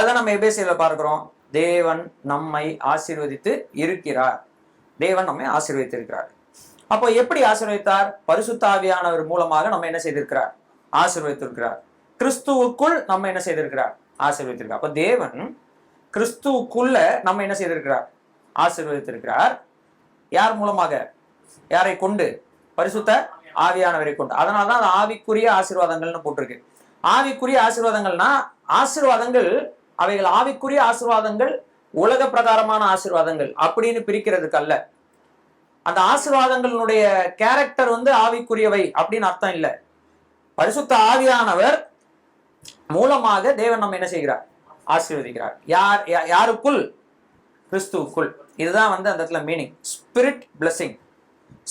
அதான் நம்ம எபேசியில பார்க்கிறோம். தேவன் நம்மை ஆசீர்வதித்து இருக்கிறார். தேவன் நம்மை ஆசீர்வதித்திருக்கிறார். அப்போ எப்படி ஆசீர்வதித்தார்? பரிசுத்த ஆவியானவர் மூலமாக நம்ம என்ன செய்திருக்கிறார்? ஆசீர்வதித்திருக்கிறார். கிறிஸ்துவுக்குள் நம்ம என்ன செய்திருக்கிறார்? ஆசீர்வதித்திருக்கிறார். அப்ப தேவன் கிறிஸ்துவுக்குள்ள நம்ம என்ன செய்திருக்கிறார்? ஆசீர்வதித்திருக்கிறார். யார் மூலமாக? யாரை கொண்டு? பரிசுத்த ஆவியானவரை கொண்டு. அதனாலதான் அது ஆவிக்குரிய ஆசீர்வாதங்கள்னு போட்டிருக்கு. ஆவிக்குரிய ஆசீர்வாதங்கள்னா ஆசீர்வாதங்கள் அவைகள் ஆவிக்குரிய ஆசீர்வாதங்கள், உலக பிரகாரமான ஆசீர்வாதங்கள் அப்படின்னு பிரிக்கிறதுக்கு அல்ல. அந்த ஆசீர்வாதங்களுடைய கேரக்டர் ஆவிக்குரியவை அப்படின்னு அர்த்தம் இல்லை. பரிசுத்த ஆவியானவர் மூலமாக தேவன் நம்ம என்ன செய்கிறார்? ஆசீர்வதிக்கிறார். யாருக்குள்? கிறிஸ்துவுக்குள். இதுதான் அந்த இடத்துல meaning. Spirit blessing.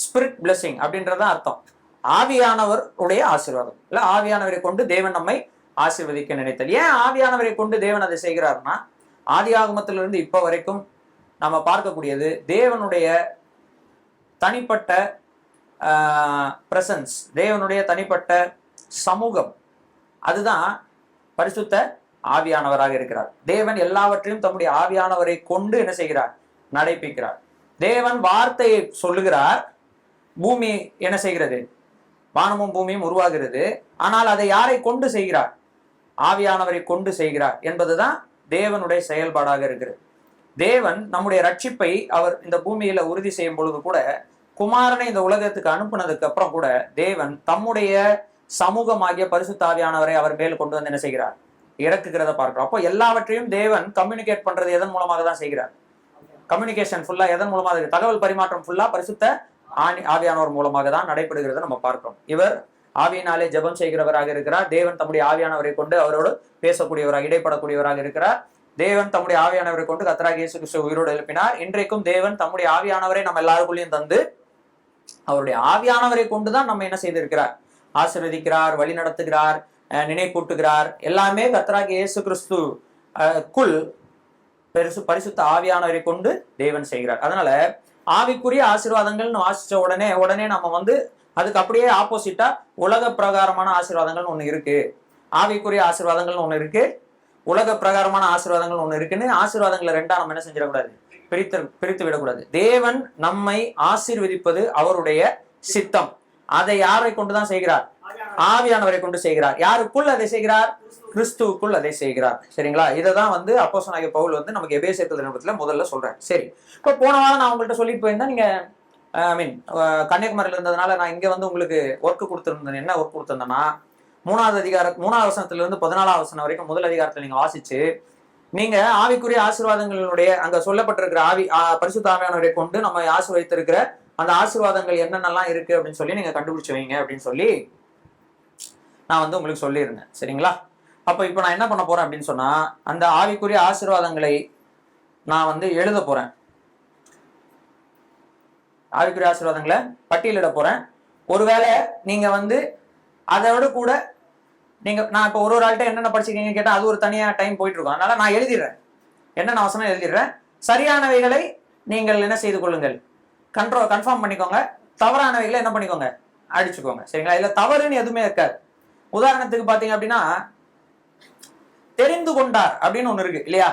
Spirit blessing அப்படின்றதான் அர்த்தம். ஆவியானவர் உடைய ஆசீர்வாதம் இல்ல, ஆவியானவரை கொண்டு தேவன் நம்மை ஆசீர்வதிக்க நினைத்தல். ஏன் ஆவியானவரை கொண்டு தேவன் அதை செய்கிறார்னா, ஆதி ஆகமத்திலிருந்து இப்ப வரைக்கும் நம்ம பார்க்கக்கூடியது தேவனுடைய தனிப்பட்ட பிரசன்ஸ், தேவனுடைய தனிப்பட்ட சமூகம். அதுதான் பரிசுத்த ஆவியானவராக இருக்கிறார். தேவன் எல்லாவற்றையும் தம்முடைய ஆவியானவரை கொண்டு என்ன செய்கிறார்? நடைப்பிக்கிறார். தேவன் வார்த்தையை சொல்லுகிறார், பூமி என்ன செய்கிறது? வானமும் பூமியும் உருவாகிறது. ஆனால் அதை யாரை கொண்டு செய்கிறார்? ஆவியானவரை கொண்டு செய்கிறார் என்பதுதான் தேவனுடைய செயல்பாடாக இருக்கிறது. தேவன் நம்முடைய ரட்சிப்பை அவர் இந்த பூமியில உறுதி செய்யும் பொழுது கூட, குமாரனை இந்த உலகத்துக்கு அனுப்புனதுக்கு அப்புறம் கூட தேவன் தம்முடைய சமூகமாகிய பரிசுத்த ஆவியானவரை அவர் மேல் கொண்டு வந்து என்ன செய்கிறார்? இறக்குகிறத பார்க்கிறோம். அப்போ எல்லாவற்றையும் தேவன் கம்யூனிகேட் பண்றது எதன் மூலமாக தான் செய்கிறார்? கம்யூனிகேஷன் ஃபுல்லா எதன் மூலமாக? தகவல் பரிமாற்றம் ஃபுல்லா பரிசுத்த ஆவியானவர் மூலமாக தான் நடைபெறுகிறத நம்ம பார்க்கிறோம். இவர் ஆவியினாலே ஜெபம் செய்கிறவராக இருக்கிறார். தேவன் தம்முடைய ஆவியானவரை கொண்டு அவரோடு பேசக்கூடியவராக, இடைப்படக்கூடியவராக இருக்கிறார். தேவன் தம்முடைய ஆவியானவரை கொண்டு கர்த்தராகிய இயேசு கிறிஸ்துவை உயிரோடு எழுப்பினார். இன்றைக்கும் தேவன் தம்முடைய ஆவியானவரை நம்ம எல்லாருக்குள்ளேயும் தந்து அவருடைய ஆவியானவரை கொண்டுதான் நம்ம என்ன செய்திருக்கிறார்? ஆசீர்வதிக்கிறார், வழி நடத்துகிறார், நினைப்பூட்டுகிறார். எல்லாமே கர்த்தராகிய இயேசு கிறிஸ்து குள் பரிசுத்த ஆவியானவரை கொண்டு தேவன் செய்கிறார். அதனால ஆவிக்குரிய ஆசீர்வாதங்கள்னு வாசிச்ச உடனே நம்ம அதுக்கு அப்படியே ஆப்போசிட்டா உலக பிரகாரமான ஆசீர்வாதங்கள் ஒண்ணு இருக்கு, ஆவிக்குரிய ஆசீர்வாதங்கள் ஒண்ணு இருக்கு, உலக பிரகாரமான ஆசீர்வாதங்கள் ஒண்ணு இருக்குன்னு ஆசீர்வாதங்களை ரெண்டா நம்ம என்ன செஞ்சிடக்கூடாது? பிரித்து விடக்கூடாது. தேவன் நம்மை ஆசீர்வதிப்பது அவருடைய சித்தம். அதை யாரை கொண்டுதான் செய்கிறார்? ஆவியானவரை கொண்டு செய்கிறார். யாருக்குள் அதை செய்கிறார்? கிறிஸ்துவுக்குள் அதை செய்கிறார். சரிங்களா? இதைதான் அப்போஸ்தலனாகிய பவுல் நமக்கு எபேசியர் நிருபத்துல முதல்ல சொல்றேன். சரி, இப்ப போன வாரம் நான் உங்கள்கிட்ட சொல்லிட்டு போயிருந்தேன். நீங்க கன்னியாகுமரியில இருந்ததுனால நான் இங்க உங்களுக்கு ஒர்க் கொடுத்திருந்தேன். என்ன ஒர்க் கொடுத்திருந்தேன்னா, 3வது வசனத்துல இருந்து 14வது வசனம் வரைக்கும் முதல் அதிகாரத்துல நீங்க வாசிச்சு, நீங்க ஆவிக்குரிய ஆசீர்வாதங்களுடைய அங்க சொல்லப்பட்டிருக்கிற பரிசுத்த ஆவியானவரை கொண்டு நம்ம ஆசீர்வதித்திருக்கிற அந்த ஆசீர்வாதங்கள் என்னென்னலாம் இருக்கு அப்படின்னு சொல்லி நீங்க கண்டுபிடிச்சு வைங்க அப்படின்னு சொல்லி நான் உங்களுக்கு சொல்லியிருந்தேன். சரிங்களா? அப்ப இப்ப நான் என்ன பண்ண போறேன் அப்படின்னு சொன்னா, அந்த ஆவிக்குரிய ஆசீர்வாதங்களை நான் எழுத போறேன். ஆவிக்குரிய ஆசீர்வாதங்களை பட்டியலிட போறேன். ஒருவேளை நீங்க அதோட கூட நான் இப்ப ஒரு ஆள்கிட்ட என்னென்ன படிச்சிருக்கீங்க கேட்டா அது ஒரு தனியா டைம் போயிட்டு இருக்கும். அதனால நான் எழுதிடுறேன், என்னென்ன வசனம் எழுதிடுறேன். சரியானவைகளை நீங்கள் என்ன செய்து கொள்ளுங்கள், கன்ஃபார்ம் பண்ணிக்கோங்க. தவறானவைகளை என்ன பண்ணிக்கோங்க, அடிச்சுக்கோங்க. சரிங்களா? இதுல தவறுன்னு எதுவுமே இருக்காது. உதாரணத்துக்கு பாத்தீங்க அப்படின்னா, தெரிந்து கொண்டார் அப்படின்னு ஒண்ணு இருக்கு இல்லையா?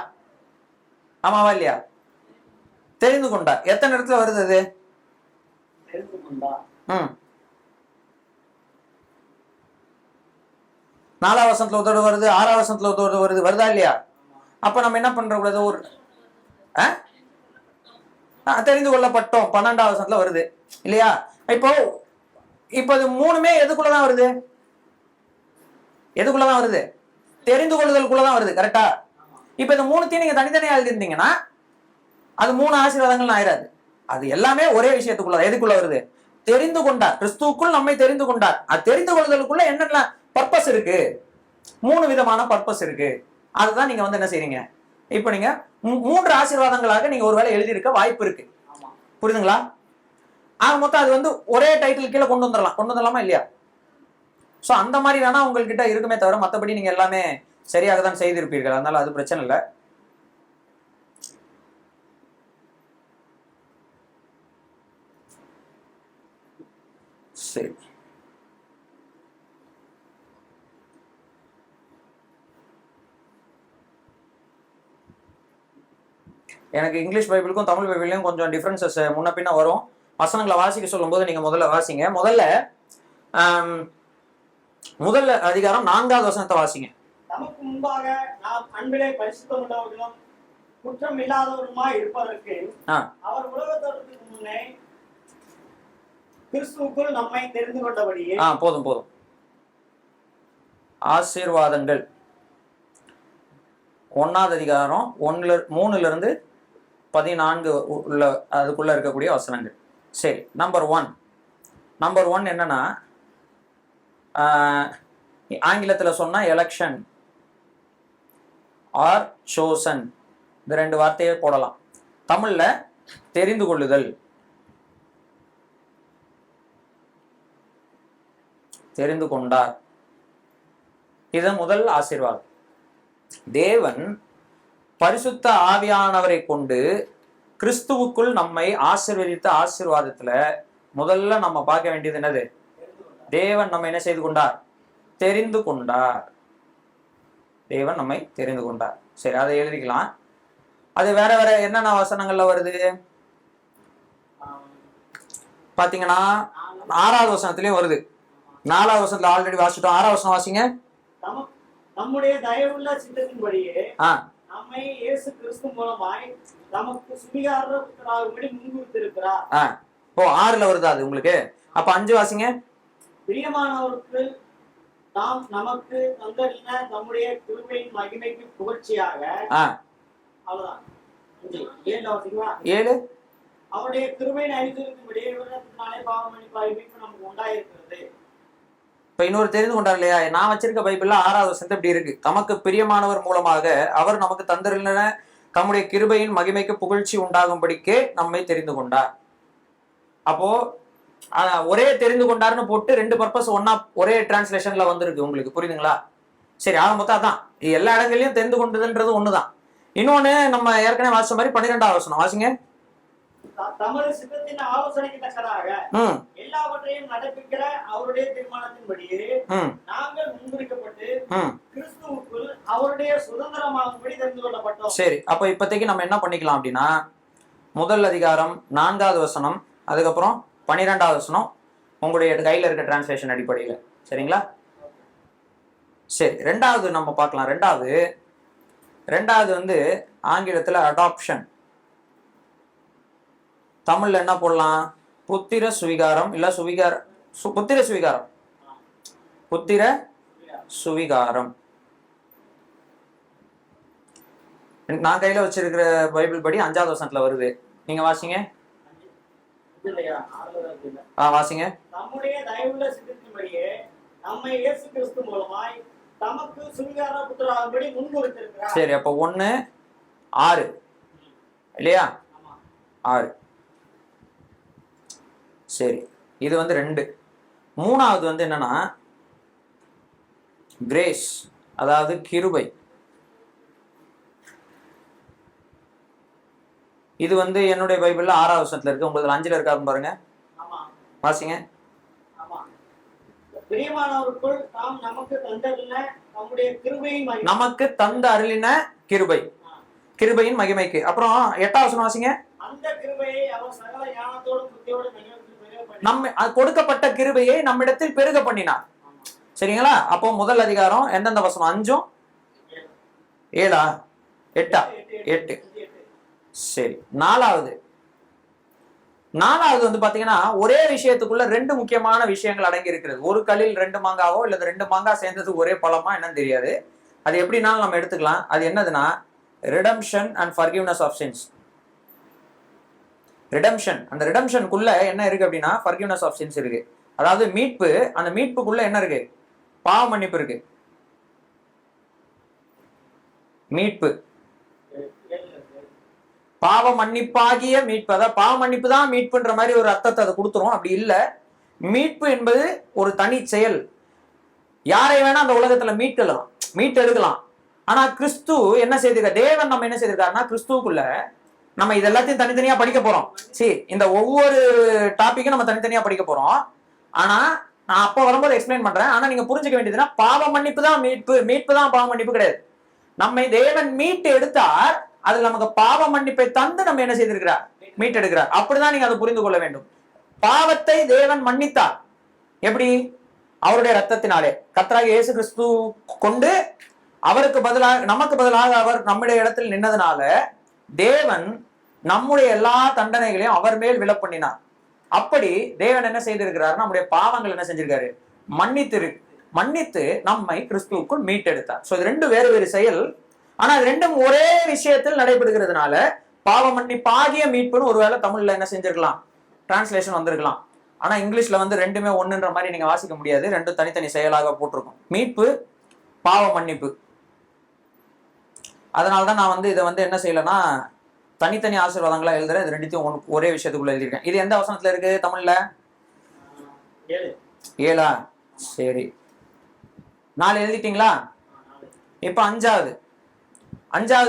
ஆமாவா இல்லையா? தெரிந்து கொண்டார் எத்தனை இடத்துல வருது? அது 4வது வசனத்துல ஒருத்தோடு வருது, 6வது வசனத்துல ஒருத்தோடு வருது. வருதா இல்லையா? அப்ப நம்ம என்ன பண்ற கூடாது? ஒரு தெரிந்து கொள்ளப்பட்டோம் 12வது வசனத்துல வருது இல்லையா? இப்போ இது மூணுமே எதுக்குள்ளதான் வருது? எதுக்குள்ளதான் வருது? தெரிந்து கொள்ளுதலுக்குள்ளதான் வருது. கரெக்டா? இப்ப இந்த மூணுத்தையும் நீங்க தனித்தனியா எழுதிருந்தீங்கன்னா அது 3 ஆசீர்வாதங்கள் ஆயிராது. அது எல்லாமே ஒரே விஷயத்துக்குள்ள. எதுக்குள்ள வருது? தெரிந்து கொண்டார். கிறிஸ்துவுக்குள் நம்மை தெரிந்து கொண்டார். அது தெரிந்து கொள்ளுதலுக்குள்ள என்னென்ன பர்பஸ் இருக்கு? 3 விதமான பர்பஸ் இருக்கு. அதுதான் நீங்க என்ன செய்றீங்க? இப்ப நீங்க 3 ஆசீர்வாதங்களாக நீங்க ஒருவேளை எழுதியிருக்க வாய்ப்பு இருக்கு. புரியுதுங்களா? மொத்தம் அது ஒரே டைட்டில் கீழே கொண்டு வந்துடலாமா இல்லையா? சோ அந்த மாதிரி வேணா உங்ககிட்ட இருக்குமே தவிர மற்றபடி நீங்க எல்லாமே சரியாக தான் செய்திருப்பீர்கள். அதனால அது பிரச்சனை இல்லை. சரி, எனக்கு இங்கிலீஷ் பைபிளுக்கும் தமிழ் பைபிளையும் கொஞ்சம் டிஃப்ரென்சஸ் முன்ன பின்ன வரும். வசனங்களை வாசிக்க சொல்லும்போது நீங்க முதல்ல வாசிங்க. முதல்ல அதிகாரம் 4வது வசனத்தை வாசிங்க. நமக்கு முன்பாக நாம் அன்பிலே பரிசுத்தமுள்ளவர்களும் குற்றம் இல்லாதவருமாய் இருப்பதற்கு அவர் உலகத்தோற்றத்துக்கு முன்னே கிறிஸ்துவுக்குள் நம்மை தெரிந்து கொண்டபடியே. போதும் போதும். ஆசீர்வாதங்கள் 1வது அதிகாரம் 3 14 உள்ள அதுக்குள்ள இருக்கக்கூடிய வசனங்கள். சரி, நம்பர் ஒன் என்னன்னா, ஆங்கிலத்தில் சொன்னா எலெக்ஷன் ஆர் சோசன், இந்த 2 வார்த்தையை போடலாம். தமிழ்ல தெரிந்து கொள்ளுதல், தெரிந்து கொண்டார். இது முதல் ஆசீர்வாதம். தேவன் பரிசுத்த ஆவியானவரை கொண்டு கிறிஸ்துவுக்குள் நம்மை ஆசீர்வதித்த ஆசீர்வாதத்துல முதல்ல நம்ம பார்க்க வேண்டியது என்னது? தேவன் நம்ம என்ன செய்து கொண்டார்? தெரிந்து கொண்டார். தேவன் நம்மை தெரிந்து கொண்டார். சரி, அதை எழுதிக்கலாம். அது வேற வேற என்னென்ன வசனங்கள்ல வருது பாத்தீங்கன்னா 6வது வசனத்திலயும் வருது. 4வது வசனத்துல ஆல்ரெடி வாசிட்டோம். 6வது வசனம் வாசிங்க. நம்முடைய தயவுள்ள சித்தத்தின்படியே நம்மை இயேசு கிறிஸ்து மூலமாய் நமக்கு சுவிகாரராகும்படி முன்குறித்திருக்கிறார். 6ல வருது அது உங்களுக்கு. அப்ப 5 வாசிங்க. பிரியமானவருக்கு நாம் நமக்கு தந்தளின நம்முடைய கிருபையின் மகிமைக்கு புகழ்ச்சியாக. அவ்வளவுதான். 7 வாசிங்களா? 7 அவருடைய கிருபையின் ஐஸ்வரியத்தின்படியே இவரிடத்தினாலே பாவ மன்னிப்பு நமக்கு உண்டாயிருக்கிறது. இப்ப இன்னொரு தெரிந்து கொண்டார் இல்லையா? நான் வச்சிருக்க பைபிள்ல 6வது வசனத்தை இப்படி இருக்கு. தமக்கு பிரியமானவர் மூலமாக அவர் நமக்கு தந்தரின தம்முடைய கிருபையின் மகிமைக்கு புகழ்ச்சி உண்டாகும்படிக்கே நம்மை தெரிந்து கொண்டார். அப்போ ஒரே தெரிந்து கொண்டார்னு போட்டு 2 பர்பஸ் ஒன்னா ஒரே டிரான்ஸ்லேஷன்ல வந்திருக்கு. உங்களுக்கு புரியுதுங்களா? சரி, ஆக மொத்தம் அதான். எல்லா இடங்களையும் தெரிந்து கொண்டதுன்றது ஒண்ணுதான். இன்னொன்னு நம்ம ஏற்கனவே வாசிச்ச மாதிரி 12வது வசனம் வாசிங்க. தமது சித்தத்தின் ஆலோசனைக்கு தக்கதாக எல்லாவற்றையும் நடப்பிக்கிற அவருடைய தீர்மானத்தின்படியே நாங்கள் முன்குறிக்கப்பட்டு கிறிஸ்துவுக்குள் அவருடைய சுதந்திரமாகும்படி தெரிந்து கொள்ளப்பட்டோம். சரி, அப்ப இப்போதைக்கு நம்ம என்ன பண்ணிக்கலாம் அப்படின்னா, முதல் அதிகாரம் 4வது வசனம், அதுக்கப்புறம் 12வது வசனம் உங்களுடைய கையில இருக்க டிரான்ஸ்லேஷன் அடிப்படையில். சரிங்களா? சரி, 2வது நம்ம பார்க்கலாம். 2வது வந்து ஆங்கிலத்துல அடாப்ஷன். தமிழ்ல என்ன போடலாம்? புத்திர சுவிகாரம் இல்ல புத்திர சுவிகாரம். புத்திர சுவிகாரம். நான் கையில வச்சிருக்கிற பைபிள் படி 5வது வசனத்துல வருது. நீங்க வாசிங்க. வாசிங்க. நம்முடைய தயவுள்ள சித்தத்தின்படியே நம்மை இயேசு கிறிஸ்து மூலமாய் தமக்கு சுவிகார புத்திரராகும்படி முன்குறித்திருக்கிறார். சரி, அப்ப 1 6 இல்லையா? 6. சரி, இது வந்து 2. 3வது வந்து என்னன்னா கிரேஸ், அதாவது கிருபை. இது வந்து என்னுடைய பைபிள்ல 6வது வசனத்துல இருக்கு. உங்களுக்கு 5ல இருக்காரு பாருங்க. வாசிங்க. பிரியமானவருக்குள் நாம் நமக்கு தந்தருளின நம்முடைய கிருபையின் மகிமை. நமக்கு தந்த அருளின கிருபையின் மகிமைக்கு. அப்புறம் 8வது வசனம் வாசிங்க. அந்த கிருபையை அவர் சகல ஞானத்தோடு புத்தியோடு நம்ம கொடுக்கப்பட்ட கிருபையை நம்மிடத்தில் பெருக பண்ணினார். சரிங்களா? அப்போ முதல் அதிகாரம் எந்தெந்த வசனம்? 5 7 8 8. சரி, 4வது வந்து பாத்தீங்கன்னா ஒரே விஷயத்துக்குள்ள 2 முக்கியமான விஷயங்கள் அடங்கி இருக்கிறது. ஒரு கல்லில் 2 மாங்காவோ இல்ல 2 மாங்காய் சேர்ந்தது ஒரே பழமா என்னன்னு தெரியாது. அது எப்படினாலும் நம்ம எடுத்துக்கலாம். அது என்னதுன்னா redemption and forgiveness of sins. Redemption, அந்த ரிடம்ஷனுக்குள்ள என்ன இருக்கு அப்படின்னா ஃபர்கிவ்னஸ் ஆஃப் சின்ஸ் இருக்கு. அதாவது மீட்பு. அந்த மீட்புக்குள்ள என்ன இருக்கு? பாவ மன்னிப்பு இருக்கு. மீட்பு, பாவ மன்னிப்பாகிய மீட்பு. அதாவது பாவ மன்னிப்பு தான் மீட்புன்ற மாதிரி ஒரு அர்த்தத்தை அதை கொடுத்துரும். அப்படி இல்ல, மீட்பு என்பது ஒரு தனி செயல். யாரை வேணா அந்த உலகத்துல மீட்டெடுக்கலாம். ஆனா கிறிஸ்து என்ன செய்திருக்க? தேவன் நம்ம என்ன செய்திருக்காருன்னா கிறிஸ்துவுக்குள்ள நம்ம இது எல்லாத்தையும் தனித்தனியா படிக்க போறோம். சரி, இந்த ஒவ்வொரு டாபிக்கும் நம்ம தனித்தனியா படிக்க போறோம். ஆனா நான் அப்ப வரும்போது எக்ஸ்பிளைன் பண்றேன். ஆனா நீங்க புரிஞ்சுக்க வேண்டியதுன்னா பாவ மன்னிப்பு தான் மீட்பு தான் பாவ மன்னிப்பு கிடையாது. நம்மை தேவன் மீட்டு எடுத்தார். அதுல நமக்கு பாவ மன்னிப்பை தந்து நம்ம என்ன செய்திருக்கிறார், மீட்டெடுக்கிறார். அப்படிதான் நீங்க அதை புரிந்து கொள்ள வேண்டும். பாவத்தை தேவன் மன்னித்தார். எப்படி? அவருடைய ரத்தத்தினாலே, கர்த்தராகிய இயேசு கிறிஸ்து கொண்டு அவருக்கு பதிலாக, நமக்கு பதிலாக அவர் நம்முடைய இடத்தில் நின்னதுனால தேவன் நம்முடைய எல்லா தண்டனைகளையும் அவர் மேல் விழ பண்ணினார். அப்படி தேவன் என்ன செய்திருக்கிறார், நம்முடைய பாவங்கள் என்ன செஞ்சிருக்காரு, மன்னித்து நம்மை கிறிஸ்துவுக்குள் மீட்டெடுத்தார். சோ இது ரெண்டு வேறு வேறு செயல், ஆனா அது ரெண்டும் ஒரே விஷயத்தில் நடைபெறுகிறதுனால பாவ மன்னிப்பாகிய மீட்புன்னு ஒருவேளை தமிழ்ல என்ன செஞ்சிருக்கலாம், டிரான்ஸ்லேஷன் வந்திருக்கலாம். ஆனா இங்கிலீஷ்ல வந்து ரெண்டுமே ஒண்ணுன்ற மாதிரி நீங்க வாசிக்க முடியாது, ரெண்டும் தனித்தனி செயலாக போட்டிருக்கும். மீட்பு, பாவ மன்னிப்பு. அதனாலதான் நான் வந்து இதை வந்து என்ன செய்யலைன்னா தனித்தனி ஆசீர்வாதங்களா எழுதுறேன். இது ரெண்டுத்தையும் ஒரே விஷயத்துக்குள்ள எழுதியிருக்கேன். இது எந்த வசனத்துல இருக்கு தமிழ்ல? 7. சரி, 4 எழுதிட்டீங்களா? இப்ப 5வது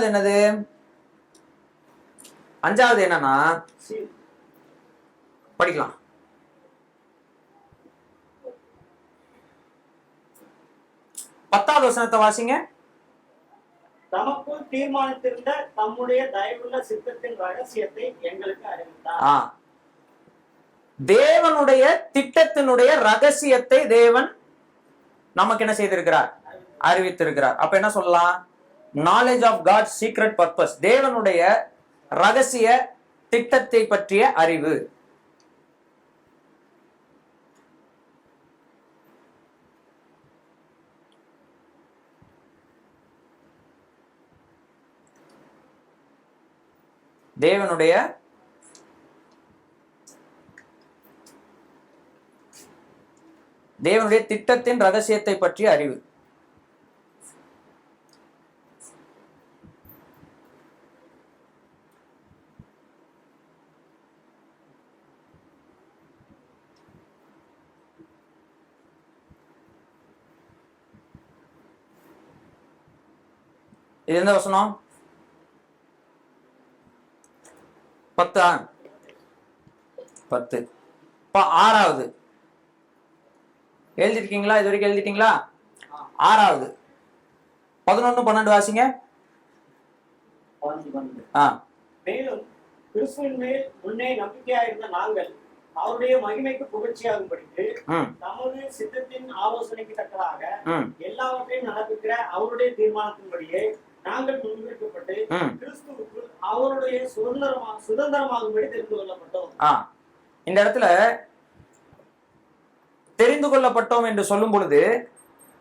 என்னது? 5வது என்னன்னா, படிக்கலாம். 10வது வசனத்தை வாசிங்க. தமக்குள் தீர்மானித்திருந்த தம்முடைய தயவுள்ள சித்தத்தின் ரகசியத்தை எங்களுக்கு அறிவித்தார். தேவனுடைய திட்டத்தினுடைய ரகசியத்தை தேவன் நமக்கு என்ன செய்திருக்கிறார், அறிவித்திருக்கிறார். அப்ப என்ன சொல்லலாம்? Knowledge of God secret purpose, தேவனுடைய ரகசிய திட்டத்தை பற்றிய அறிவு. தேவனுடைய திட்டத்தின் ரகசியத்தை பற்றிய அறிவு. இது எந்த வசனம்? 10. 6வது எழுதிருக்கீங்களா? இது வரைக்கும் எழுதிட்டீங்களா? 6வது 11, 12 வாசிங்க. மேலும் கிறிஸ்துவின் மேல் முன்னே நம்பிக்கையாயிருந்த நாங்கள் அவருடைய மகிமைக்கு புகழ்ச்சியாகும்படிக்கு நமது சித்தத்தின் ஆலோசனைக்கு தக்கதாக எல்லாவற்றையும் நடப்பிக்கிற அவருடைய தீர்மானத்தின்படியே நாங்கள் முன்வைக்கப்பட்டு கிறிஸ்துவுக்குள் அவருடைய சுதந்திரமாகும்படி தெரிந்து கொள்ளப்பட்டோம். இந்த இடத்துல தெரிந்து கொள்ளப்பட்டோம் என்று சொல்லும் பொழுது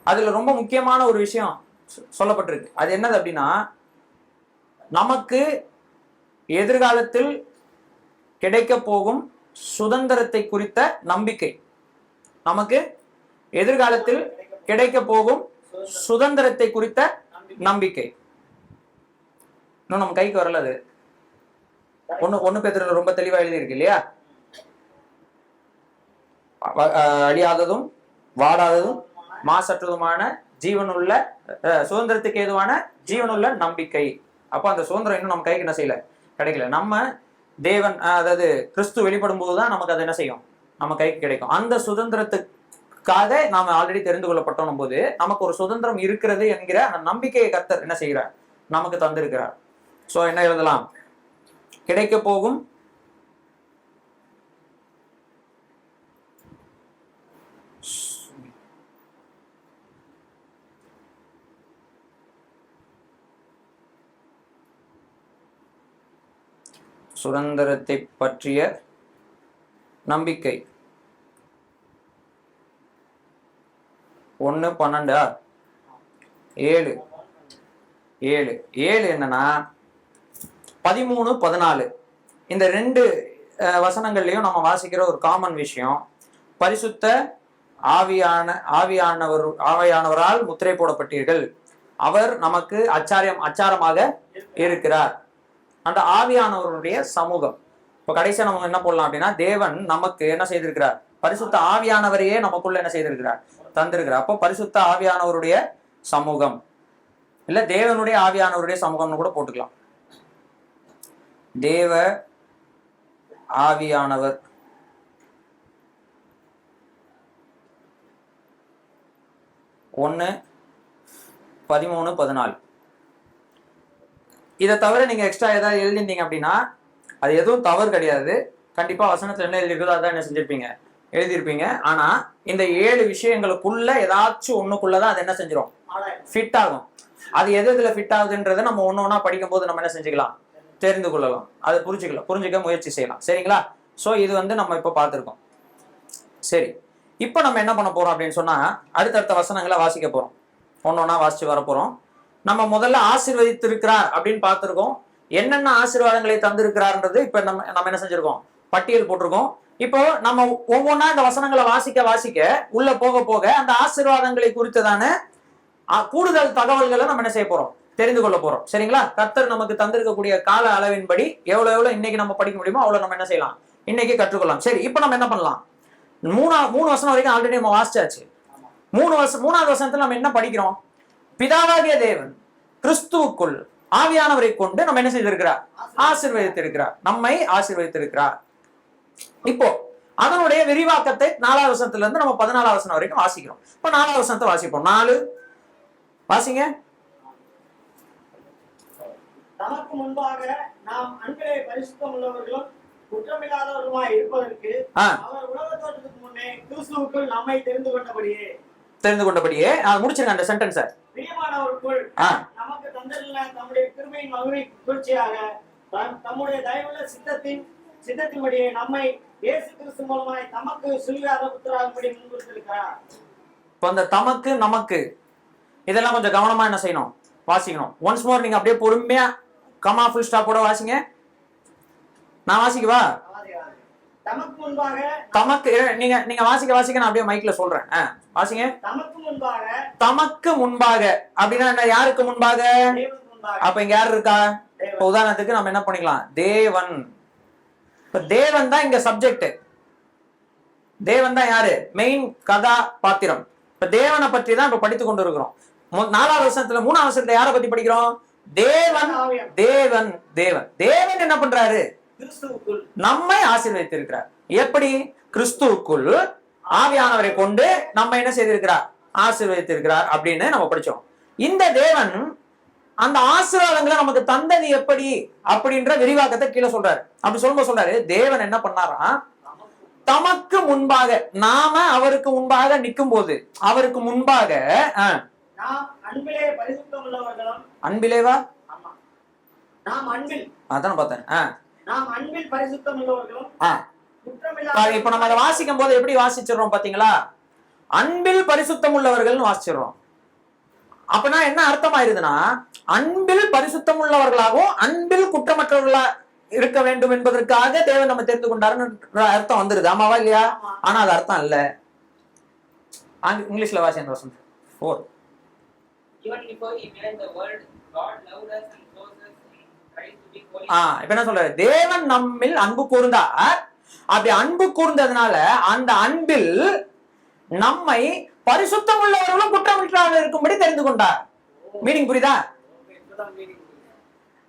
அதுல ரொம்ப முக்கியமான ஒரு விஷயம் சொல்லப்பட்டிருக்கு. அது என்னது அப்படின்னா, நமக்கு எதிர்காலத்தில் கிடைக்க போகும் சுதந்திரத்தை குறித்த நம்பிக்கை. நமக்கு எதிர்காலத்தில் கிடைக்க போகும் சுதந்திரத்தை குறித்த நம்பிக்கை. இன்னும் நம்ம கைக்கு வரல. அது 1 பேதுருல ரொம்ப தெளிவா எழுதியிருக்கு இல்லையா? அழியாததும் வாடாததும் மாசற்றதுமான ஜீவனுள்ள சுதந்திரத்துக்கு ஏதுவான ஜீவனுள்ள நம்பிக்கை. அப்ப அந்த சுதந்திரம் இன்னும் நம்ம கைக்கு என்ன செய்யல, கிடைக்கல. நம்ம தேவன், அதாவது கிறிஸ்து வெளிப்படும் போதுதான் நமக்கு அது என்ன செய்யும், நம்ம கைக்கு கிடைக்கும். அந்த சுதந்திரத்துக்காக நாம ஆல்ரெடி தெரிந்து கொள்ளப்பட்டோம் போது நமக்கு ஒரு சுதந்திரம் இருக்கிறது என்கிற அந்த நம்பிக்கையை கர்த்தர் என்ன செய்கிறார், நமக்கு தந்திருக்கிறார். சோ என்ன எழுதலாம்? கிடைக்க போகும் சுதந்திரத்தை பற்றிய நம்பிக்கை. 1, 12, 7 என்னன்னா 13, 14 இந்த 2 வசனங்கள்லயும் நம்ம வாசிக்கிற ஒரு காமன் விஷயம், பரிசுத்த ஆவியானவரால் முத்திரை போடப்பட்டீர்கள், அவர் நமக்கு அச்சாரமாக இருக்கிறார். அந்த ஆவியானவருடைய சமூகம். இப்ப கடைசியா நம்ம என்ன போடலாம் அப்படின்னா, தேவன் நமக்கு என்ன செய்திருக்கிறார், பரிசுத்த ஆவியானவரையே நமக்குள்ள என்ன செய்திருக்கிறார், தந்திருக்கிறார். அப்போ பரிசுத்த ஆவியானவருடைய சமூகம், இல்ல தேவனுடைய ஆவியானவருடைய சமூகம்னு கூட போட்டுக்கலாம். தேவ ஆவியானவர் ஒன்று 13, 14 இதை தவிர நீங்க எக்ஸ்ட்ரா ஏதாவது எழுதிருந்தீங்க அப்படின்னா அது எதுவும் தவறு கிடையாது. கண்டிப்பா வசனத்துல என்ன எழுதிருக்கோ அதான் என்ன செஞ்சிருப்பீங்க, எழுதியிருப்பீங்க. ஆனா இந்த 7 விஷயங்களுக்குள்ள ஏதாச்சும் ஒண்ணுக்குள்ளதான் அது என்ன செஞ்சிடும், ஃபிட் ஆகும். அது எது இதுல ஃபிட் ஆகுதுன்றதை நம்ம ஒண்ணு படிக்கும் போது நம்ம என்ன செஞ்சுக்கலாம், தெரிந்து கொள்ளலாம், அதை புரிஞ்சுக்க முயற்சி செய்யலாம். சரிங்களா? சோ இது நம்ம இப்ப பார்த்திருக்கோம். சரி, இப்ப நம்ம என்ன பண்ண போறோம் அப்படின்னு சொன்னா அடுத்தடுத்த வசனங்களை வாசிக்க போறோம், ஒன்னொன்னா வாசிச்சு வர போறோம். நம்ம முதல்ல ஆசீர்வதித்திருக்கிறார் அப்படின்னு பார்த்திருக்கோம். என்னென்ன ஆசீர்வாதங்களை தந்திருக்கிறார்ன்றது இப்ப நம்ம என்ன செஞ்சிருக்கோம், பட்டியல் போட்டிருக்கோம். இப்போ நம்ம ஒவ்வொன்றா இந்த வசனங்களை வாசிக்க உள்ள போக போக அந்த ஆசீர்வாதங்களை குறித்ததான கூடுதல் தகவல்களை நம்ம என்ன செய்ய போறோம், தெரிந்து கொள்ள போறோம். சரிங்களா? கர்த்தர் நமக்கு தந்திருக்கக்கூடிய கால அளவின்படி எவ்வளவு இன்னைக்கு நம்ம படிக்க முடியுமோ அவ்வளவு நம்ம என்ன செய்யலாம், இன்னைக்கு கற்றுக்கொள்ளலாம். சரி, இப்ப நம்ம என்ன பண்ணலாம், மூணு வசனம் வரைக்கும் ஆல்ரெடி நம்ம வாசிச்சாச்சு. மூணாவது வசனத்துல நம்ம என்ன படிக்கிறோம், பிதாவாகிய தேவன் கிறிஸ்துவுக்குள் ஆவியானவரை கொண்டு நம்ம என்ன செய்திருக்கிறார், ஆசீர்வதித்திருக்கிறார், நம்மை ஆசீர்வதித்திருக்கிறார். இப்போ அதனுடைய விரிவாக்கத்தை 4வது வசனத்துல இருந்து நம்ம 14வது வசனம் வரைக்கும் வாசிக்கிறோம். இப்ப 4வது வசனத்தை வாசிப்போம். 4 வாசிங்க. தமக்கு முன்பாக நாம் அன்பிலே பரிசுத்தம் உள்ளவர்களும் குற்றமில்லாதவர்களுமாய் இருப்பதற்கு அவர் உலக தோற்றத்துக்கு முன்னே கிறிஸ்துவுக்குள் நம்மை தெரிந்து கொண்டபடியே முடிச்சிருங்க அந்த சென்டென்ஸ். பிரியமானவருக்குள் நமக்கு தந்திருந்த தம்முடைய கிருபையின் மகிமை குளிர்ச்சியாக தம்முடைய தயவுள்ள சித்தத்தின்படியே நம்மை இயேசு கிறிஸ்து மூலமாய் தமக்கு சுவிகார புத்திராகும்படி முன்குறித்திருக்கிறார். இப்போ அந்த தமக்கு நமக்கு இதெல்லாம் கொஞ்சம் கவனமா என்ன செய்யணும், வாசிக்கணும். ஒன்ஸ் மோர் நீங்க அப்படியே பொறுமையா கமா ஃபுல் ஸ்டாப்போட வாசிங்க. நான் வாசிக்கவா? தமக்கு முன்பாக தமக்கு நீங்க வாசிக்க நான் அப்படியே மைக்ல சொல்றேன். வாசிங்க. தமக்கு முன்பாக அப்படின்னா என்ன, யாருக்கு முன்பாக? அப்ப இங்க யாரு இருக்கா? இப்ப உதாரணத்துக்கு நம்ம என்ன பண்ணிக்கலாம், தேவன். இப்ப தேவன் தான் இங்க சப்ஜெக்ட், தேவன் தான் யாரு, மெயின் கதா பாத்திரம். இப்ப தேவனை பற்றி தான் இப்ப படித்து கொண்டு இருக்கிறோம். 4வது வசனத்துல 3வது வசனத்துல யாரை பத்தி படிக்கிறோம், தேவன். தேவன் தேவன் தேவன் என்ன பண்றாரு, நம்மை ஆசீர்வதித்திருக்கிறார். எப்படி? கிறிஸ்துவுக்குள் ஆவியானவரை கொண்டு நம்ம என்ன செய்திருக்கிறார், ஆசீர்வதித்திருக்கிறார் அப்படின்னு நம்ம படிச்சோம். இந்த தேவன் அந்த ஆசீர்வாதங்களை நமக்கு தந்தது எப்படி அப்படின்ற விரிவாக்கத்தை கீழே சொல்றாரு. அப்படி சொல்லும்போது சொல்றாரு, தேவன் என்ன பண்ணாரா, தமக்கு முன்பாக நாம அவருக்கு முன்பாக நிற்கும் போது அவருக்கு முன்பாக அன்பிலேவா அதான் பார்த்தேன். இப்ப நம்ம அதை வாசிக்கும் போது எப்படி வாசிச்சிடறோம் பாத்தீங்களா, அன்பில் பரிசுத்தம் உள்ளவர்கள் வாசிச்சிடறோம். அப்படின்னா என்ன அர்த்தம் ஆயிருதுன்னா, அன்பில் பரிசுத்தம் உள்ளவர்களாகவும் அன்பில் குற்றமற்றவர்களா இருக்க வேண்டும் என்பதற்காக தேவன் நம்ம தெரிந்து கொண்டாருன்னு அர்த்தம் வந்துருது. ஆமாவா இல்லையா? ஆனா அது அர்த்தம் இல்ல. இங்கிலீஷ்ல வாசி அந்த வசனம் 4. இப்ப என்ன சொல்றாரு, தேவன் நம்மில் அன்பு கூர்ந்தார். அப்படி அன்பு கூர்ந்ததுனால அந்த அன்பில் நம்மை பரிசுத்தம் உள்ளவர்களும் குற்றமற்றவர்கள் இருக்கும்படி தெரிந்து கொண்டார். மீனிங் புரியுதா?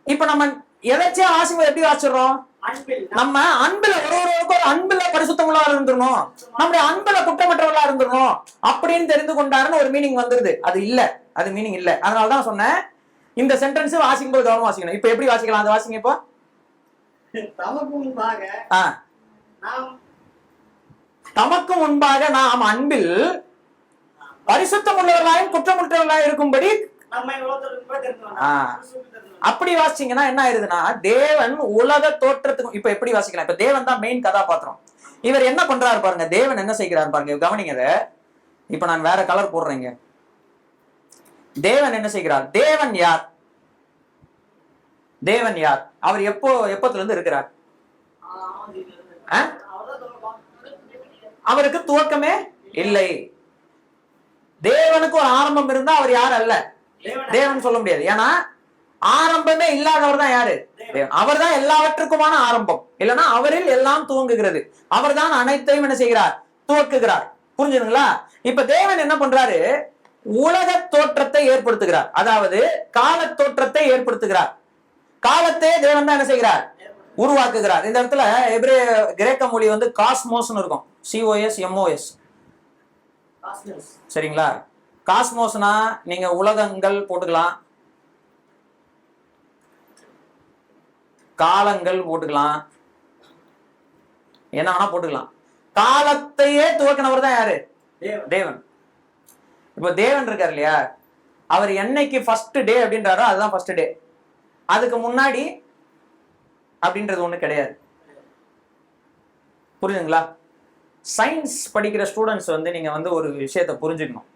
இப்ப நம்ம எதாச்சியா வாசிக்கும் எப்படி வாசிடுறோம், நம்ம அன்புல ஒருவருக்கு ஒரு அன்புல பரிசுத்தம் உள்ளவர்களா இருந்துடணும், நம்முடைய அன்புல குற்றமற்றவர்களா இருந்துடணும் அப்படின்னு தெரிந்து கொண்டாருன்னு ஒரு மீனிங் வந்துருது. அது இல்ல, அது மீனிங் இல்ல. அதனாலதான் சொன்னேன் இந்த சென்டென்ஸ் வாசிக்கும் போது கவனம் வாசிக்கணும். இப்ப எப்படி வாசிக்கலாம், அதை வாசிங்க. இப்போ தமக்கு முன்பாக நாம் அன்பில் பரிசுத்தம் உள்ளவர்களாயும் குற்றமுற்றவர்களாயும் இருக்கும்படி அப்படி வாசிச்சீங்கன்னா என்ன ஆயிருதுன்னா, தேவன் உலக தோற்றத்துக்கு இப்ப எப்படி வாசிக்கலாம், இப்ப தேவன் தான் மெயின் கதாபாத்திரம். இவர் என்ன பண்றாரு பாருங்க, தேவன் என்ன செய்கிறார் பாருங்க, கவனிங்க. இப்ப நான் வேற கலர் போடுறேங்க. தேவன் என்ன செய்கிறார், தேவன் யார், தேவன் யார், அவர் எப்பத்துல இருந்து இருக்கிறார், அவருக்கு துவக்கமே இல்லை. தேவனுக்கு ஒரு ஆரம்பம் இருந்தா அவர் யார் அல்ல, தேவன் சொல்ல முடியாது. ஏன்னா ஆரம்பமே இல்லாதவர் தான் யாரு, தேவன். அவர் தான் எல்லாவற்றுக்குமான ஆரம்பம். இல்லைன்னா அவரில் எல்லாம் துவங்குகிறது. அவர் தான் அனைத்தையும் என்ன செய்கிறார், துவக்குகிறார். புரிஞ்சுதுங்களா? இப்ப தேவன் என்ன பண்றாரு, உலக தோற்றத்தை ஏற்படுத்துகிறார். அதாவது கால தோற்றத்தை ஏற்படுத்துகிறார். காலத்தையே தேவன் தான் என்ன செய்கிறார், உருவாக்குகிறார். இந்த இடத்துல கிரேக்க மொழி காஸ்மோஸ்னு இருக்கும், COSMOS. சரிங்களா? காஸ்மோஸ்னா நீங்க உலகங்கள் போட்டுக்கலாம், காலங்கள் போட்டுக்கலாம், என்ன வேணா போட்டுக்கலாம். காலத்தையே துவக்கினவர் தான் யாரு? தேவன். இப்போ தேவன் இருக்கார் இல்லையா, அவர் என்னைக்கு ஃபர்ஸ்ட் டே அப்படின்றாரோ அதுதான் ஃபர்ஸ்ட் டே. அதுக்கு முன்னாடி அப்படின்றது ஒண்ணு கிடையாது. புரியுதுங்களா? சயின்ஸ் படிக்கிற ஸ்டூடெண்ட்ஸ் வந்து நீங்க வந்து ஒரு விஷயத்தை புரிஞ்சுக்கணும்.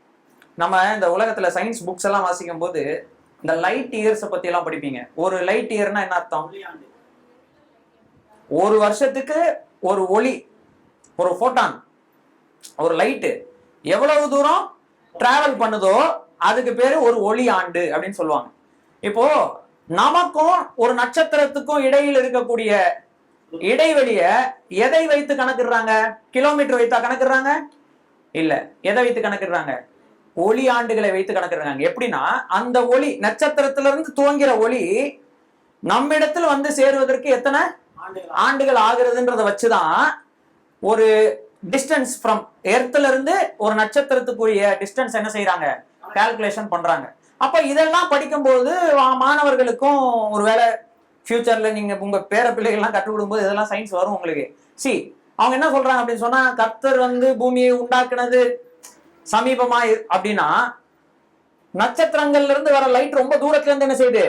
நம்ம இந்த உலகத்துல சயின்ஸ் புக்ஸ் எல்லாம் வாசிக்கும் போது இந்த லைட் இயர்ஸை பத்தி எல்லாம் படிப்பீங்க. ஒரு லைட் இயர்னா என்ன அர்த்தம்? ஒரு வருஷத்துக்கு ஒரு ஒளி, ஒரு போட்டான், ஒரு லைட்டு எவ்வளவு தூரம் டிராவல் பண்ணுதோ அதுக்கு பேரு ஒரு ஒளி ஆண்டு அப்படின்னு சொல்லுவாங்க. இப்போ நமக்கும் ஒரு நட்சத்திரத்துக்கும் இடையில் இருக்கக்கூடிய இடைவெளிய எதை வைத்து கணக்கிடுறாங்க? கிலோமீட்டர் வைத்தா கணக்கிடுறாங்க? இல்ல, எதை வைத்து கணக்கிடுறாங்க? ஒளி ஆண்டுகளை வைத்து கணக்கிடுறாங்க. எப்படின்னா, அந்த ஒளி நட்சத்திரத்திலிருந்து துவங்கிற ஒளி நம்மிடத்தில் வந்து சேருவதற்கு எத்தனை ஆண்டுகள் ஆகுறதுன்றத வச்சுதான் ஒரு டிஸ்டன்ஸ் ஃப்ரம் எர்த்ல இருந்து ஒரு நட்சத்திரத்துக்குரிய டிஸ்டன்ஸ் என்ன செய்யறாங்க? கால்குலேஷன் பண்றாங்க. அப்ப இதெல்லாம் படிக்கும்போது மாணவர்களுக்கும் ஒருவேளை ஃபியூச்சர்ல நீங்க உங்க பேர பிள்ளைகள்லாம் கற்றுக் கொடுக்கும்போது இதெல்லாம் சயின்ஸ் வரும் உங்களுக்கு. அவங்க என்ன சொல்றாங்க அப்படின்னு சொன்னா, கர்த்தர் வந்து பூமியை உண்டாக்குனது சமீபமா அப்படின்னா, நட்சத்திரங்கள்ல இருந்து வர லைட் ரொம்ப தூரத்துல இருந்து என்ன செய்யுது?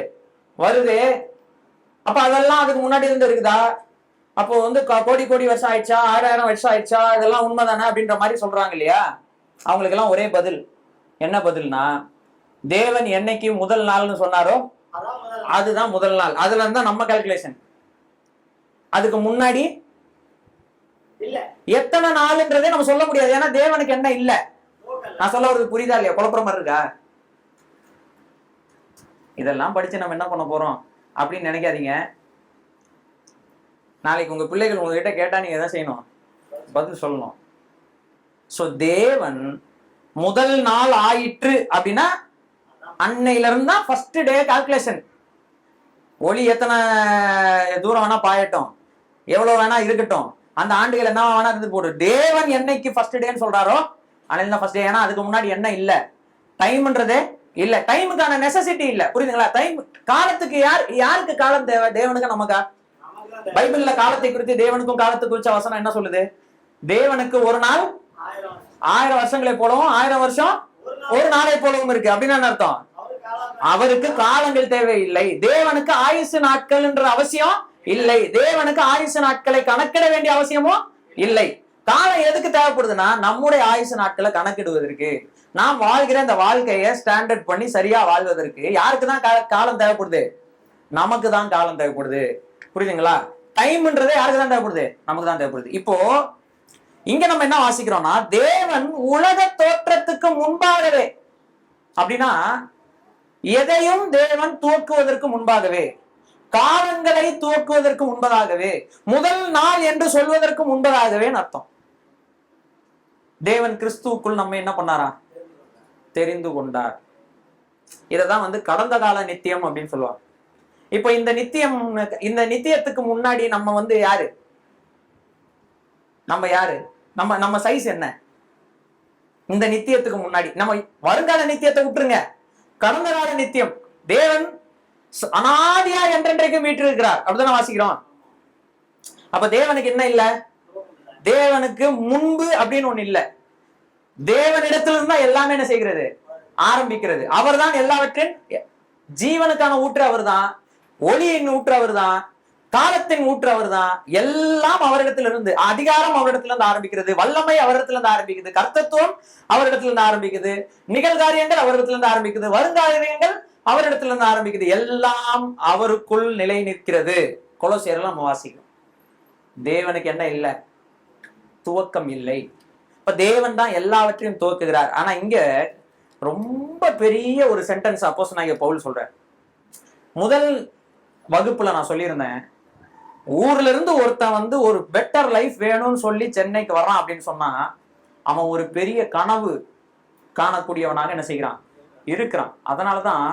வருது. அப்ப அதெல்லாம் அதுக்கு முன்னாடி இருந்து இருக்குதா? அப்போ வந்து கோடி கோடி வருஷம் ஆயிடுச்சா, 1000 வருஷம் ஆயிடுச்சா, இதெல்லாம் உண்மைதானே அப்படின்ற மாதிரி சொல்றாங்க இல்லையா? அவங்களுக்கு எல்லாம் ஒரே பதில். என்ன பதில்னா, தேவன் என்னைக்கு முதல் நாள்னு சொன்னாரோ அதுதான் முதல் நாள். அதுல இருந்தா நம்ம கால்குலேஷன். அதுக்கு முன்னாடி எத்தனை நாள்ன்றதே நம்ம சொல்ல முடியாது. ஏன்னா தேவனுக்கு என்ன இல்ல. நான் சொல்ல வருது புரியுதா இல்லையா? குழப்பற மாதிரி இருக்கா? இதெல்லாம் படிச்சு நம்ம என்ன பண்ண போறோம் அப்படின்னு நினைக்காதீங்க. நாளைக்கு உங்க பிள்ளைகள் உங்ககிட்ட கேட்டா நீங்க எதை செய்யணும்? பதில் சொல்லணும். சோ தேவன் முதல் நாள் ஆயிற்று அப்படின்னா அன்னையில இருந்தா ஃபர்ஸ்ட் டே கால்குலேஷன். ஒளி எத்தனை தூரம் வேணா பாயட்டும், எவ்வளவு வேணா இருக்கட்டும், அந்த ஆண்டுகள் என்ன வேணா இருந்து போடு. தேவன் என்னைக்கு ஃபர்ஸ்ட் டேன்னு சொல்றாரோ அன்னையில தான் ஃபர்ஸ்ட் டே. ஏன்னா அதுக்கு முன்னாடி என்ன இல்ல, டைம்ன்றதே இல்ல. டைமுக்கான நெசசிட்டி இல்ல. புரியுதுங்களா? டைம், காலத்துக்கு யாருக்கு காலம் தேவை? தேவனுக்கு, நமக்கா? பைபிள்ல காலத்தை குறித்து, தேவனுக்கும் காலத்தை குறிச்ச வசனம் என்ன சொல்லுது? தேவனுக்கு ஒரு நாள் 1000 வருஷங்களை போலவும் 1000 வருஷம் ஒரு நாளை போலவும் இருக்கு. அப்படின்னு அர்த்தம், அவருக்கு காலங்கள் தேவையில்லை. தேவனுக்கு ஆயுசு நாட்கள் என்ற அவசியம் இல்லை. தேவனுக்கு ஆயுசு நாட்களை கணக்கிட வேண்டிய அவசியமும் இல்லை. காலம் எதுக்கு தேவைப்படுதுன்னா, நம்முடைய ஆயுசு நாட்களை கணக்கிடுவதற்கு, நாம் வாழ்கிற இந்த வாழ்க்கையை ஸ்டாண்டர்ட் பண்ணி சரியா வாழ்வதற்கு. யாருக்கு தான் காலம் தேவைப்படுது? நமக்கு தான் காலம் தேவைப்படுது. புரியுதுங்களா? டைம்ன்றதே யாருக்கு தான் தேவைப்படுது? நமக்கு தான் தேவைப்படுது. இப்போ இங்க நம்ம என்ன வாசிக்கிறோம்னா, தேவன் உலக தோற்றத்துக்கு முன்பாகவே, அப்படின்னா எதையும் தேவன் துவக்குவதற்கு முன்பாகவே, காலங்களை துவக்குவதற்கு முன்பதாகவே, முதல் நாள் என்று சொல்வதற்கு முன்பதாகவே அர்த்தம். தேவன் கிறிஸ்துவுக்குள் நம்ம என்ன பண்ணாரா? தெரிந்து கொண்டார். இததான் வந்து கடந்த கால நித்தியம் அப்படின்னு சொல்லுவாங்க. இப்ப இந்த நித்தியம், இந்த நித்தியத்துக்கு முன்னாடி நம்ம வந்து யாரு? நம்ம யாரு? நம்ம சைஸ் என்ன? இந்த நித்தியத்துக்கு முன்னாடி நம்ம வருங்கால நித்தியத்தை விட்டுருங்க, கடந்த கால நித்தியம். தேவன் அனாதியா என்றென்றைக்கும் வீற்றிருக்கிறார். அப்படிதான் வாசிக்கிறோம். அப்ப தேவனுக்கு என்ன இல்ல? தேவனுக்கு முன்பு அப்படின்னு ஒண்ணு இல்ல. தேவனிடத்துல இருந்தா எல்லாமே என்ன செய்கிறது? ஆரம்பிக்கிறது. அவர் தான் எல்லாவற்றின் ஜீவனுக்கான ஊற்று அவர் தான், ஒளியின் ஊற்று அவர் தான், காலத்தின் ஊற்று அவர் தான். எல்லாம் அவரிடத்துல இருந்து, அதிகாரம் அவரிடத்துல இருந்து ஆரம்பிக்கிறது, வல்லமை அவரிடத்துல இருந்து ஆரம்பிக்குது, கர்த்தத்துவம் அவரிடத்துல இருந்து ஆரம்பிக்குது, நிகழ்காரியங்கள் அவரிடத்துல இருந்து ஆரம்பிக்குது, வருங்காரியங்கள் அவரிடத்துல இருந்து ஆரம்பிக்குது. எல்லாம் அவருக்குள் நிலை நிற்கிறது. கொலோசியர்ல நம்ம வாசிக்கிறோம். தேவனுக்கு என்ன இல்லை? துவக்கம் இல்லை. இப்ப தேவன் தான் எல்லாவற்றையும் துவக்குகிறார். ஆனா இங்க ரொம்ப பெரிய ஒரு சென்டென்ஸ் அப்போஸ்தலனாகிய பவுல் சொல்றார். முதல் வகுப்புல நான் சொல்லியிருந்தேன், ஊர்ல இருந்து ஒருத்தன் வந்து ஒரு பெட்டர் லைஃப் வேணும்னு சொல்லி சென்னைக்கு வர்றான் அப்படின்னு சொன்னா, அவன் ஒரு பெரிய கனவு காணக்கூடியவனாக என்ன செய்கிறான்? இருக்கிறான். அதனாலதான்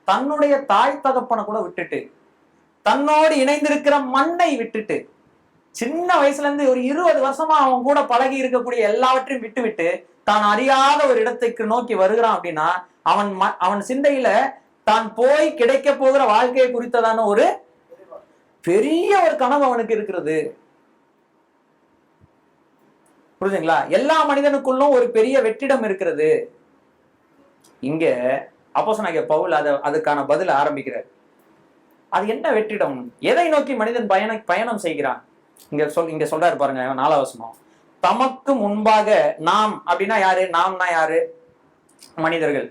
தன்னுடைய தாய் தகப்பனை கூட விட்டுட்டு, தன்னோடு இணைந்திருக்கிற மண்ணை விட்டுட்டு, சின்ன வயசுல இருந்து ஒரு 20 வருஷமா அவன் கூட பழகி இருக்கக்கூடிய எல்லாவற்றையும் விட்டு விட்டு தான் அறியாத ஒரு இடத்துக்கு நோக்கி வருகிறான். அப்படின்னா அவன் சிந்தையில தான் போய் கிடைக்க போகிற வாழ்க்கையை குறித்ததான ஒரு பெரிய ஒரு கனவு அவனுக்கு இருக்கிறது. புரியுதுங்களா? எல்லா மனிதனுக்குள்ளும் ஒரு பெரிய வெற்றிடம் இருக்கிறது. இங்க அப்போஸ்தலனாகிய பவுல் அதுக்கான பதில ஆரம்பிக்கிறார். அது என்ன வெற்றிடம்? எதை நோக்கி மனிதன் பயணம் செய்கிறான்? இங்க சொல்றாரு பாருங்க, 4வது வசனம். தமக்கு முன்பாக நாம் அப்படின்னா யாரு? நாம்னா யாரு? மனிதர்கள்.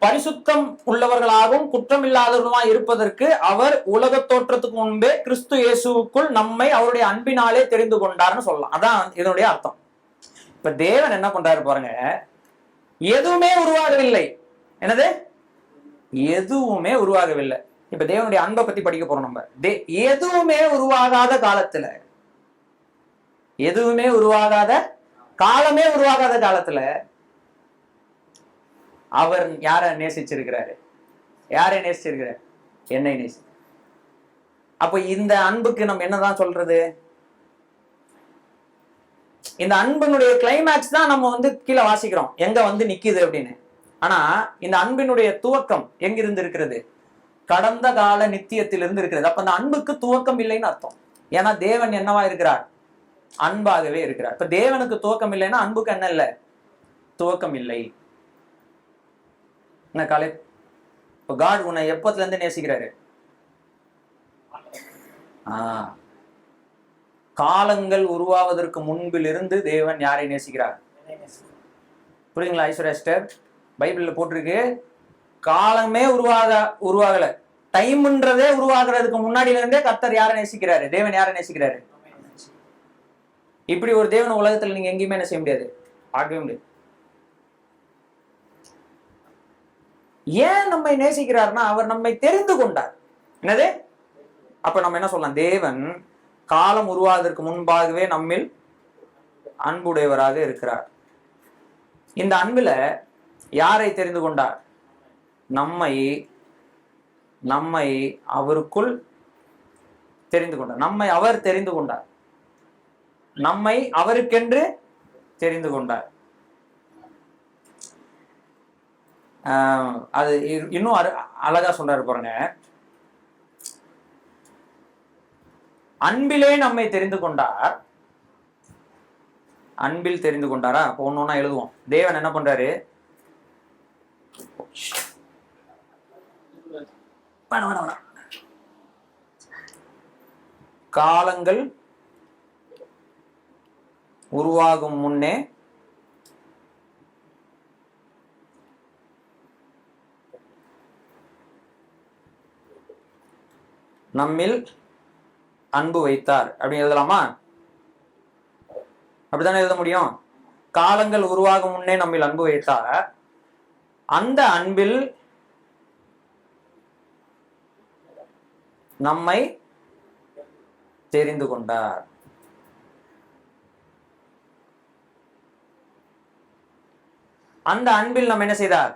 பரிசுத்தம் உள்ளவர்களாகவும் குற்றமில்லாதவர்களுமாய் இருப்பதற்கு அவர் உலக தோற்றத்துக்கு முன்பே கிறிஸ்து இயேசுவுக்குள் நம்மை அவருடைய அன்பினாலே தெரிந்து கொண்டார்னு சொல்லலாம். அதான் இதனுடைய அர்த்தம். இப்ப தேவன் என்ன பண்றாரு பாருங்க, எதுவுமே உருவாகவில்லை. என்னது? எதுவுமே உருவாகவில்லை. இப்ப தேவனுடைய அன்பை பத்தி படிக்க போறோம் நம்ம. எதுவுமே உருவாகாத காலத்துல, எதுவுமே உருவாகாத காலமே உருவாகாத காலத்துல அவர் யாரை நேசிச்சிருக்கிறாரு? யாரை நேசிச்சிருக்கிறார்? என்னை நேசி. அப்ப இந்த அன்புக்கு நம்ம என்னதான் சொல்றது? இந்த அன்பினுடைய கிளைமேக்ஸ் தான் நம்ம கீழே வாசிக்கிறோம், எங்க நிக்குது அப்படின்னு. ஆனா இந்த அன்பினுடைய துவக்கம் எங்கிருந்து இருக்கிறது? கடந்த கால நித்தியத்திலிருந்து இருக்கிறது. அப்ப அந்த அன்புக்கு துவக்கம் இல்லைன்னு அர்த்தம். ஏன்னா தேவன் என்னவா இருக்கிறார்? அன்பாகவே இருக்கிறார். இப்ப தேவனுக்கு துவக்கம் இல்லைன்னா அன்புக்கு என்ன இல்லை? துவக்கம் இல்லை. என்ன காலை? இப்ப காட் உன்னை எப்பத்துல இருந்து நேசிக்கிறாரு? காலங்கள் உருவாவதற்கு முன்பிலிருந்து தேவன் யாரை நேசிக்கிறார்? புரியுங்களா? ஐஸ்வர்யா சிஸ்டர், பைபிள்ல போட்டிருக்கு, காலமே உருவாகல, டைம்ன்றதே உருவாகிறதுக்கு முன்னாடியில இருந்தே கர்த்தர் யாரை நேசிக்கிறாரு? தேவன் யாரை நேசிக்கிறாரு? இப்படி ஒரு தேவன் உலகத்துல நீங்க எங்கேயுமே என்ன செய்ய முடியாது, பார்க்கவே முடியாது. ஏன் நம்மை நேசிக்கிறார்னா அவர் நம்மை தெரிந்து கொண்டார். என்னது? அப்ப நம்ம என்ன சொல்லலாம்? தேவன் காலம் உருவாவதற்கு முன்பாகவே நம்மில் அன்புடையவராக இருக்கிறார். இந்த அன்புல யாரை தெரிந்து கொண்டார்? நம்மை அவருக்குள் தெரிந்து கொண்டார். நம்மை அவர் தெரிந்து கொண்டார். நம்மை அவருக்கென்று தெரிந்து கொண்டார். அது இன்னும் அழகா சொல்றாரு பாருங்க. அன்பிலே நம்மை தெரிந்து கொண்டார். அன்பில் தெரிந்து கொண்டாரா? அப்போ ஒன்னொன்னா எழுதுவோம். தேவன் என்ன பண்றாரு? காலங்கள் உருவாகும் முன்னே நம்மில் அன்பு வைத்தார் அப்படின்னு எழுதலாமா? அப்படித்தானே எழுத முடியும். காலங்கள் உருவாகும் முன்னே நம்மில் அன்பு வைத்தார், அந்த அன்பில் நம்மை தெரிந்து கொண்டார். அந்த அன்பில் நம்ம என்ன செய்தார்?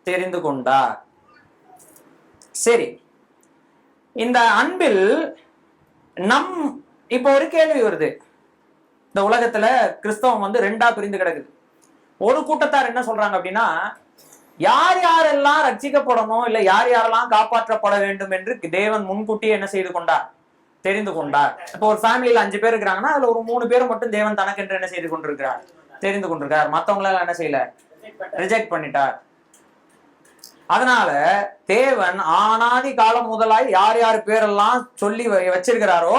தெரிந்து கொண்டார். சரி, இந்த அன்பில் இப்ப ஒரு கேள்வி வருது. இந்த உலகத்துல கிறிஸ்தவம் 2ஆ பிரிந்து கிடக்குது. ஒரு கூட்டத்தார் என்ன சொல்றாங்க அப்படின்னா, யார் யாரெல்லாம் ரட்சிக்கப்படணும், இல்ல யார் யாரெல்லாம் காப்பாற்றப்பட வேண்டும் என்று தேவன் முன்கூட்டியே என்ன செய்து கொண்டார்? தெரிந்து கொண்டார். இப்போ ஒரு ஃபேமிலியில 5 பேர் இருக்கிறாங்கன்னா அதுல ஒரு 3 பேர் மட்டும் தேவன் தனக்கென்று என்ன செய்து கொண்டிருக்கிறார்? தெரிந்து கொண்டிருக்கார். மற்றவங்களால என்ன செய்யல? ரிஜெக்ட் பண்ணிட்டார். அதனால தேவன் ஆனாதி காலம் முதலாய் யார் யார் பேரெல்லாம் சொல்லி வச்சிருக்கிறாரோ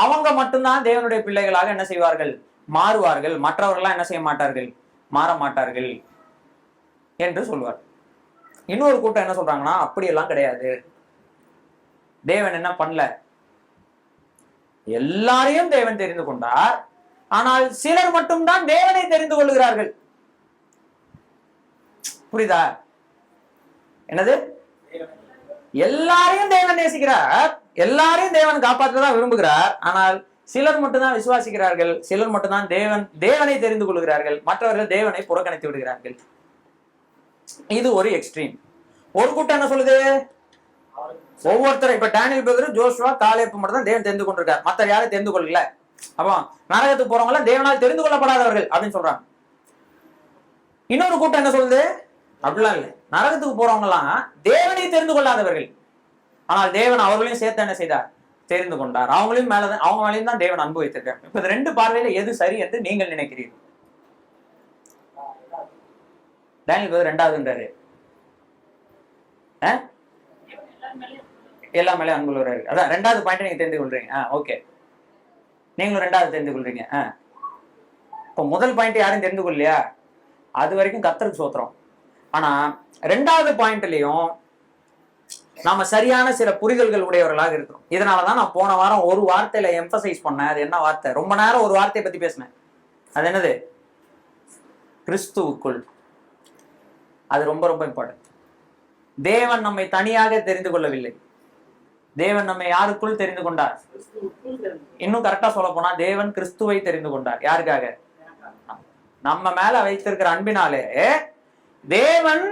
அவங்க மட்டும்தான் தேவனுடைய பிள்ளைகளாக என்ன செய்வார்கள்? மாறுவார்கள். மற்றவர்கள்லாம் என்ன செய்ய மாட்டார்கள்? மாற மாட்டார்கள் என்று சொல்வார். இன்னொரு கூட்டம் என்ன சொல்றாங்கன்னா, அப்படியெல்லாம் கிடையாது, தேவன் என்ன பண்ணல, எல்லாரையும் தேவன் தெரிந்து கொண்டார், ஆனால் சிலர் மட்டும்தான் தேவனை தெரிந்து கொள்கிறார்கள். புரியுதா? என்னது? எல்லாரையும் தேவன் நேசிக்கிறார், எல்லாரையும் தேவன் காப்பாற்றதான் விரும்புகிறார், ஆனால் சிலர் மட்டும்தான் விசுவாசிக்கிறார்கள், சிலர் மட்டும்தான் தேவனை தெரிந்து கொள்கிறார்கள், மற்றவர்கள் தேவனை புறக்கணித்து விடுகிறார்கள். இது ஒரு எக்ஸ்ட்ரீம். ஒரு கூட்டம் என்ன சொல்லுது? ஒவ்வொருத்தரும் இப்ப டேனியல் பேதுரு, ஜோஷுவா, காலேப் மட்டும் தான் தேவன் தெரிந்து கொண்டிருக்கார், மற்ற யாரும் தெரிந்து கொள்ளல. அப்போ நரகத்துக்கு போறவங்க எல்லாம் தேவனால் தெரிந்து கொள்ளப்படாதவர்கள் அப்படின்னு சொல்றாங்க. இன்னொரு கூட்டம் என்ன சொல்லுது? அப்படிலாம் இல்லை, நரகத்துக்கு போறவங்க எல்லாம் தேவனை தெரிந்து கொள்ளாதவர்கள். ஆனால் தேவன் அவர்களையும் சேர்த்து என்ன செய்தார்? தெரிந்து கொண்டார். அவங்களையும் மேலதான், அவங்க மேலேயும் தான் தேவன் அன்பு வைத்திருக்கார். இப்ப இந்த ரெண்டு பார்வையில எது சரி என்று நீங்கள் நினைக்கிறீர்கள்? டேனியல் ரெண்டாவதுன்றாரு, எல்லா மேலேயும் அன்பு உள்ளவராரு. அதான் ரெண்டாவது பாயிண்ட் நீங்க தெரிந்து கொள்றீங்க. ஓகே, நீங்களும் ரெண்டாவது தெரிந்து கொள்றீங்க. இப்போ முதல் பாயிண்ட் யாரும் தெரிந்து கொள்ளையா? அது வரைக்கும் கர்த்தருக்கு சோத்திரம். ஆனா ரெண்டாவது பாயிண்ட்லயும் நாம சரியான சில புரிதல்கள் உடையவர்களாக இருக்கிறோம். இதனாலதான் நான் போன வாரம் ஒரு வார்த்தையில எம்பசைஸ் பண்ணேன். அது என்ன வார்த்தை? ரொம்ப நேரம் ஒரு வார்த்தையை பத்தி பேசினேன். அது என்னது? கிறிஸ்துவுக்குள். அது ரொம்ப ரொம்ப இம்பார்ட்டன்ட். தேவன் நம்மை தனியாக தெரிந்து கொள்ளவில்லை. தேவன் நம்மை யாருக்குள் தெரிந்து கொண்டார்? இன்னும் கரெக்டா சொல்ல போனா தேவன் கிறிஸ்துவை தெரிந்து கொண்டார். யாருக்காக? நம்ம மேல வைத்திருக்கிற அன்பினாலே தேவன்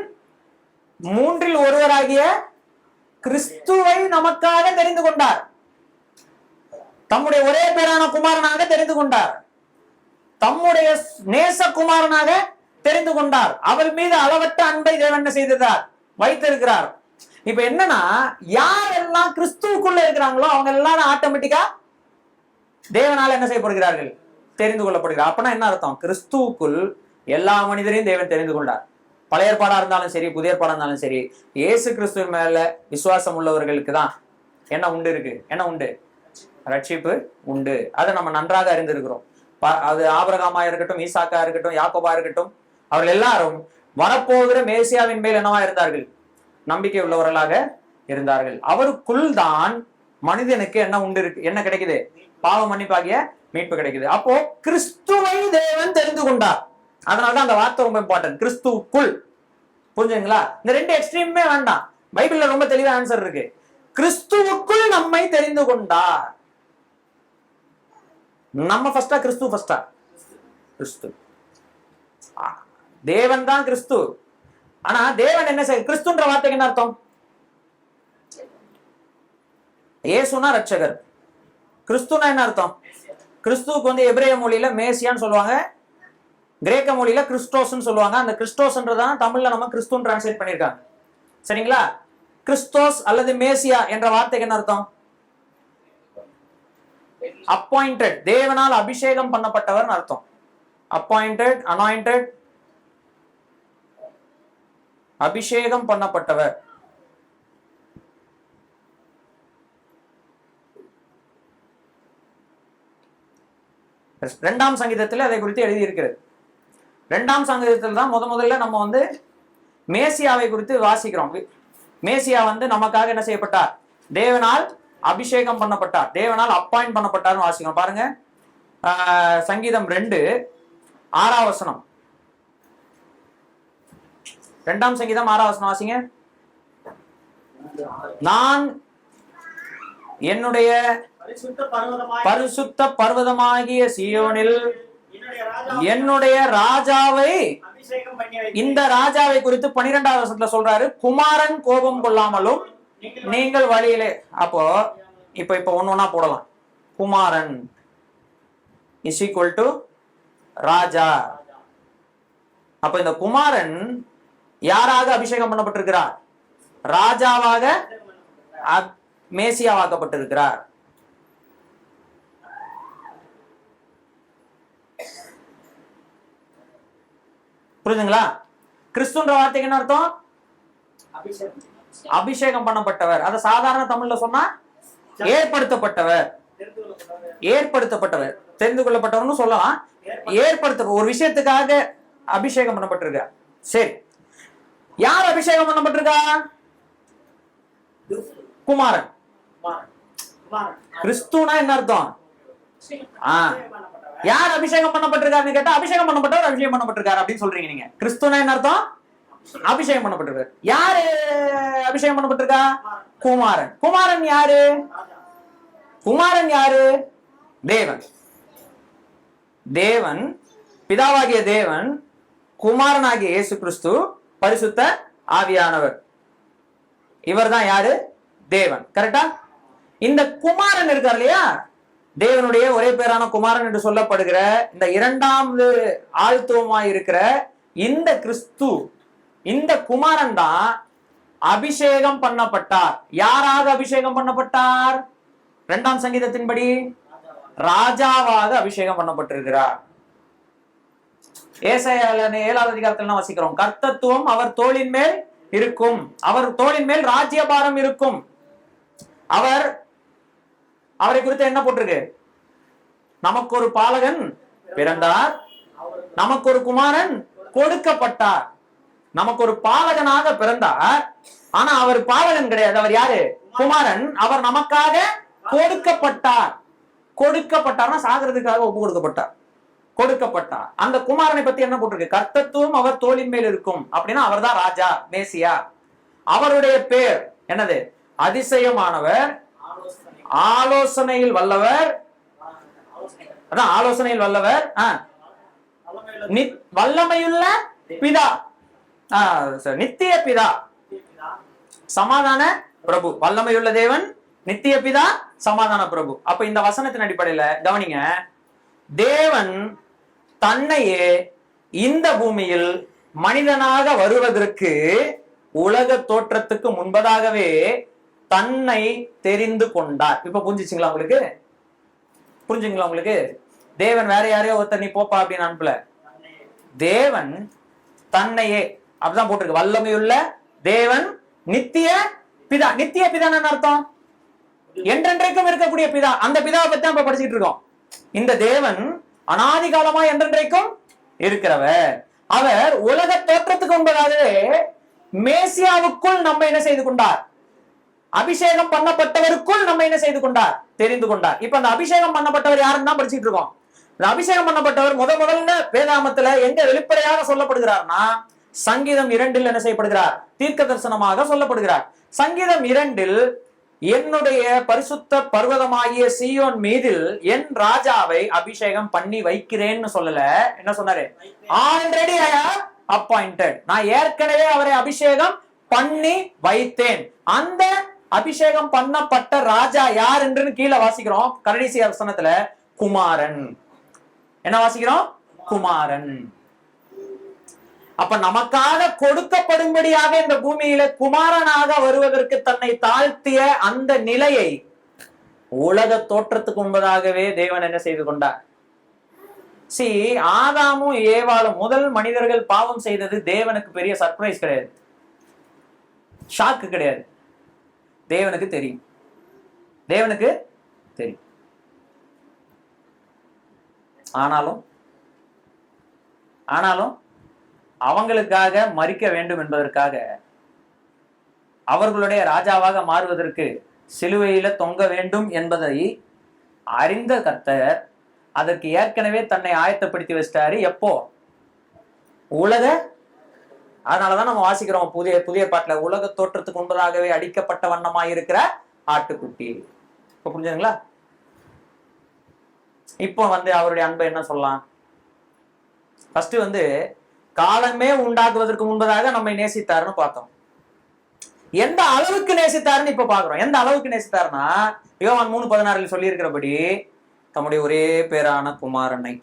மூன்றில் ஒருவராகிய கிறிஸ்துவை நமக்காக தெரிந்து கொண்டார். தம்முடைய ஒரே பேரான குமாரனாக தெரிந்து கொண்டார். தம்முடைய நேசகுமாரனாக தெரிந்து கொண்டார். அவர் மீது அளவற்ற அன்பை தேவன் என்ன செய்தார்? வைத்திருக்கிறார். இப்ப என்னன்னா, யாரெல்லாம் கிறிஸ்துவுக்குள்ள இருக்கிறாங்களோ அவங்க எல்லாரும் ஆட்டோமேட்டிக்கா தேவனால என்ன செய்யப்படுகிறார்கள்? தெரிந்து கொள்ளப்படுகிறார். அப்பனா என்ன அர்த்தம்? கிறிஸ்துவுக்குள் எல்லா மனிதரையும் தேவன் தெரிந்து கொண்டார். பழைய ஏற்பாடா இருந்தாலும் சரி, புதிய ஏற்பாடா இருந்தாலும் சரி, இயேசு கிறிஸ்துவ மேல விசுவாசம் உள்ளவர்களுக்கு தான் என்ன உண்டு இருக்கு? என்ன உண்டு? ரட்சிப்பு உண்டு. அதை நம்ம நன்றாக அறிந்திருக்கிறோம். அது ஆபிரகாமா இருக்கட்டும், ஈசாக்கா இருக்கட்டும், யாக்கோபா இருக்கட்டும், அவர்கள் எல்லாரும் வரப்போகிற மேசியாவின் மேல் என்னவா இருந்தார்கள்? நம்பிக்கை உள்ளவர்களாக இருந்தார்கள். அவருக்குள் தான் மனிதனுக்கு என்ன உண்டு இருக்கு? என்ன கிடைக்குது? பாவ மன்னிப்பாகிய மீட்பு கிடைக்குது. அப்போ கிறிஸ்துவை தேவன் தெரிந்து கொண்டார். அதனாலதான் அந்த வார்த்தை ரொம்ப இம்பார்ட்டன்ட். கிறிஸ்துவுக்குள். புரிஞ்சுங்களா? இந்த ரெண்டு எக்ஸ்ட்ரீமே வேண்டாம். பைபிள்ல ரொம்ப தெளிவா ஆன்சர் இருக்கு. கிறிஸ்துவுக்குள் நம்மை தெரிந்து கொண்டார். நம்ம ஃபர்ஸ்டா கிறிஸ்து ஃபர்ஸ்டா? கிறிஸ்து. தேவன் தான் கிறிஸ்து. ஆனா தேவன் என்ன செய்ய? கிறிஸ்துன்ற வார்த்தைக்கு என்ன அர்த்தம்? இயேசுனா ரட்சகர். கிறிஸ்துனா என்ன அர்த்தம்? கிறிஸ்துவுக்கு வந்து எபிரேய மொழியில மேசியான்னு சொல்லுவாங்க, கிரேக்க மொழியில கிறிஸ்டோஸ்ன்னு சொல்லுவாங்க. அந்த கிறிஸ்டோஸ்ன்றதான் தமிழ்ல நம்ம கிறிஸ்துன்னு டிரான்ஸ்லேட் பண்ணிருக்காங்க. சரிங்களா? கிறிஸ்டோஸ் அல்லது மேசியா என்ற வார்த்தைக்கு என்ன அர்த்தம்? அப்பாயிண்டட், தேவனால் அபிஷேகம் பண்ணப்பட்டவர் அர்த்தம். அப்பாயிண்டட், அனாயிண்டட், அபிஷேகம் பண்ணப்பட்டவர். இரண்டாம் சங்கீதத்தில் அதை குறித்து எழுதி இருக்கிறது. இரண்டாம் சங்கீதத்தில் தான் முதல்ல நம்ம வந்து மேசியாவை குறித்து வாசிக்கிறோம். மேசியா வந்து நமக்காக என்ன செய்யப்பட்டார்? தேவனால் அபிஷேகம் பண்ணப்பட்டார், தேவனால் அப்பாயிண்ட் பண்ணப்பட்டார்னு வாசிக்கிறோம். பாருங்க, சங்கீதம் 2:6 இரண்டாம் சங்கீதம் 6 வாசிங்க. நான் என்னுடைய பரிசுத்த பர்வதமாகிய சீயோனில் என்னுடைய ராஜாவை, இந்த ராஜாவை குறித்து 12வது வசனத்துல சொல்றாரு, குமாரன் கோபம் கொள்ளாமலும் நீங்கள் வழியிலே. அப்போ இப்ப ஒன்னொன்னா போடலாம். குமாரன் இஸ் ஈக்குவல் டு ராஜா. அப்ப இந்த குமாரன் யாராக அபிஷேகம் பண்ணப்பட்டிருக்கிறார்? ராஜாவாக, மேசியாவாக்கப்பட்டிருக்கிறார். புரியுதுங்களா? கிறிஸ்துன்ற வார்த்தைக்கு என்ன அர்த்தம்? அபிஷேகம் பண்ணப்பட்டவர். அத சாதாரண தமிழ்ல சொன்னா ஏற்படுத்தப்பட்டவர். ஏற்படுத்தப்பட்டவர், தெரிந்து கொள்ளப்பட்டவர்னு சொல்லலாம். ஏற்படுத்த ஒரு விஷயத்துக்காக அபிஷேகம் பண்ணப்பட்டிருக்க. சரி, யார் அபிஷேகம் பண்ணப்பட்டிருக்கா? குமாரன். கிறிஸ்துனா என்ன அர்த்தம்? யார் அபிஷேகம் பண்ணப்பட்டிருக்காருன்னு கேட்டா அபிஷேகம் பண்ணப்பட்டவர் அபிஷேகம் பண்ணப்பட்டிருக்காரு அப்படின்னு சொல்றீங்க நீங்க. கிறிஸ்துனா என்ன அர்த்தம்? அபிஷேகம் பண்ணப்பட்டிருக்காரு. யாரு அபிஷேகம் பண்ணப்பட்டிருக்கா? குமாரன். குமாரன் யாரு? குமாரன் யாரு? தேவன். தேவன், பிதாவாகிய தேவன், குமாரனாகிய இயேசு கிறிஸ்து, பரிசுத்த ஆவியானவர். இவர் தான் யாரு? தேவன். கரெக்டா? இந்த குமாரன் இருக்கார் இல்லையா, தேவனுடைய ஒரே பேரான குமாரன் என்று சொல்லப்படுகிற இந்த இரண்டாவது ஆழ்த்துவமாய் இருக்கிற இந்த கிறிஸ்து இந்த குமாரன் தான் அபிஷேகம் பண்ணப்பட்டார். யாராக அபிஷேகம் பண்ணப்பட்டார்? 2ஆம் சங்கீதத்தின்படி ராஜாவாக அபிஷேகம் பண்ணப்பட்டிருக்கிறார். ஏசாயால 7வது அதிகாரத்தில் வாசிக்கிறோம், கர்த்தத்துவம் அவர் தோளின் மேல் இருக்கும், அவர் தோளின் மேல் ராஜ்யபாரம் இருக்கும். அவரை குறித்து என்ன போட்டிருக்கு? நமக்கு ஒரு பாலகன் பிறந்தார், நமக்கு ஒரு குமாரன் கொடுக்கப்பட்டார். நமக்கு ஒரு பாலகனாக பிறந்தார், ஆனா அவர் பாலகன் கிடையாது. அவர் யாரு? குமாரன். அவர் நமக்காக கொடுக்கப்பட்டார். கொடுக்கப்பட்டார்னா சாகிறதுக்காக ஒப்பு கொடுக்கப்பட்டார். கொடுக்கப்பட்டார். அந்த குமாரனை பத்தி என்ன போட்டிருக்கு? கர்த்தத்துவம் அவர் தோளின் மேல் இருக்கும். அப்படின்னா அவர் தான் ராஜா, மேசியா. அவருடைய பேர் என்னது? அதிசயமானவர், ஆலோசனையில் வல்லவர், அதான் ஆலோசனையில் வல்லவர், வல்லமையுள்ள பிதா, நித்திய பிதா, சமாதான பிரபு. வல்லமையுள்ள தேவன், நித்திய பிதா, சமாதான பிரபு. அப்ப இந்த வசனத்தின் அடிப்படையில கவனிங்க, தேவன் தன்னையே இந்த பூமியில் மனிதனாக வருவதற்கு உலக தோற்றத்துக்கு முன்பதாகவே தன்னை தெரிந்து கொண்டார். இப்ப புரிஞ்சுச்சுங்களா உங்களுக்கு? புரிஞ்சுங்களா உங்களுக்கு? தேவன் வேற யாரையோ ஒருத்தர் நீ போப்பா அப்படின்னு அனுப்பல. தேவன் தன்னையே, அப்படிதான் போட்டிருக்கு, வல்லமையுள்ள தேவன், நித்திய பிதா. நித்திய பிதான்னு அர்த்தம் என்றென்றைக்கும் இருக்கக்கூடிய பிதா. அந்த பிதாவை பத்தி தான் இப்ப படிச்சுட்டு இருக்கோம். இந்த தேவன் அனாதி காலமா என்றென்றைக்கும் இருக்கிறவர். அவர் உலக தோற்றத்துக்கு முன்பதாகவே மேசியாவுக்குள் நம்ம என்ன செய்து கொண்டார்? அபிஷேகம் பண்ணப்பட்டவருக்குள் நம்ம என்ன செய்து கொண்டார்? தெரிந்து கொண்டார். இப்ப அந்த அபிஷேகம் பண்ணப்பட்டவர் யாருன்னு தான் படிச்சுட்டு இருக்கோம். இந்த அபிஷேகம் பண்ணப்பட்டவர் முதல்ல வேதாமத்துல எங்க வெளிப்படையாக சொல்லப்படுகிறார்னா, சங்கீதம் 2 என்ன செய்யப்படுகிறார்? தீர்க்க தரிசனமாக சொல்லப்படுகிறார். சங்கீதம் 2 என்னுடைய பரிசுத்த பர்வதமாகிய சீயோன் மீதில் என் ராஜாவை அபிஷேகம் பண்ணி வைக்கிறேன்னு சொல்லல. என்ன சொன்னாரு? Already I have appointed. நான் ஏற்கனவே அவரை அபிஷேகம் பண்ணி வைத்தேன். அந்த அபிஷேகம் பண்ணப்பட்ட ராஜா யார் என்று கீழே வாசிக்கிறோம். கடைசி வசனத்துல குமாரன். என்ன வாசிக்கிறோம்? குமாரன். அப்ப நமக்காக கொடுக்கப்படும்படியாக இந்த பூமியில குமாரனாக வருவதற்கு தன்னை தாழ்த்திய அந்த நிலையை உலக தோற்றத்துக்கு முன்பதாகவே தேவன் என்ன செய்து கொண்டார்? ஆதாமும் ஏவாளும் முதல் மனிதர்கள் பாவம் செய்தது தேவனுக்கு பெரிய சர்ப்ரைஸ் கிடையாது, ஷாக்கு கிடையாது. தேவனுக்கு தெரியும். தேவனுக்கு தெரியும். ஆனாலும் அவங்களுக்காக மரிக்க வேண்டும் என்பதற்காக, அவர்களுடைய ராஜாவாக மாறுவதற்கு சிலுவையில தொங்க வேண்டும் என்பதை அறிந்த கர்த்தர் அதற்கு ஏற்கனவே தன்னை ஆயத்தப்படுத்தி வச்சிட்டாரு. எப்போ? அதனாலதான் நம்ம வாசிக்கிறோம் புதிய பாட்டுல, உலக தோற்றத்துக்கு முன்பதாகவே அடிக்கப்பட்ட வண்ணமாய் இருக்கிற ஆட்டுக்குட்டி. இப்ப புரிஞ்சுங்களா? இப்போ அவருடைய அன்பை என்ன சொல்லலாம்? ஃபர்ஸ்ட் காலமே உண்டாக்குவதற்கு முன்பதாக நம்மை நேசித்தாருன்னு பார்த்தோம். எந்த அளவுக்கு நேசித்தாருன்னு இப்ப பாக்குறோம். எந்த அளவுக்கு நேசித்தாருன்னா, யோவான் 3:16 சொல்லி இருக்கிறபடி தம்முடைய ஒரே பேரான குமாரனை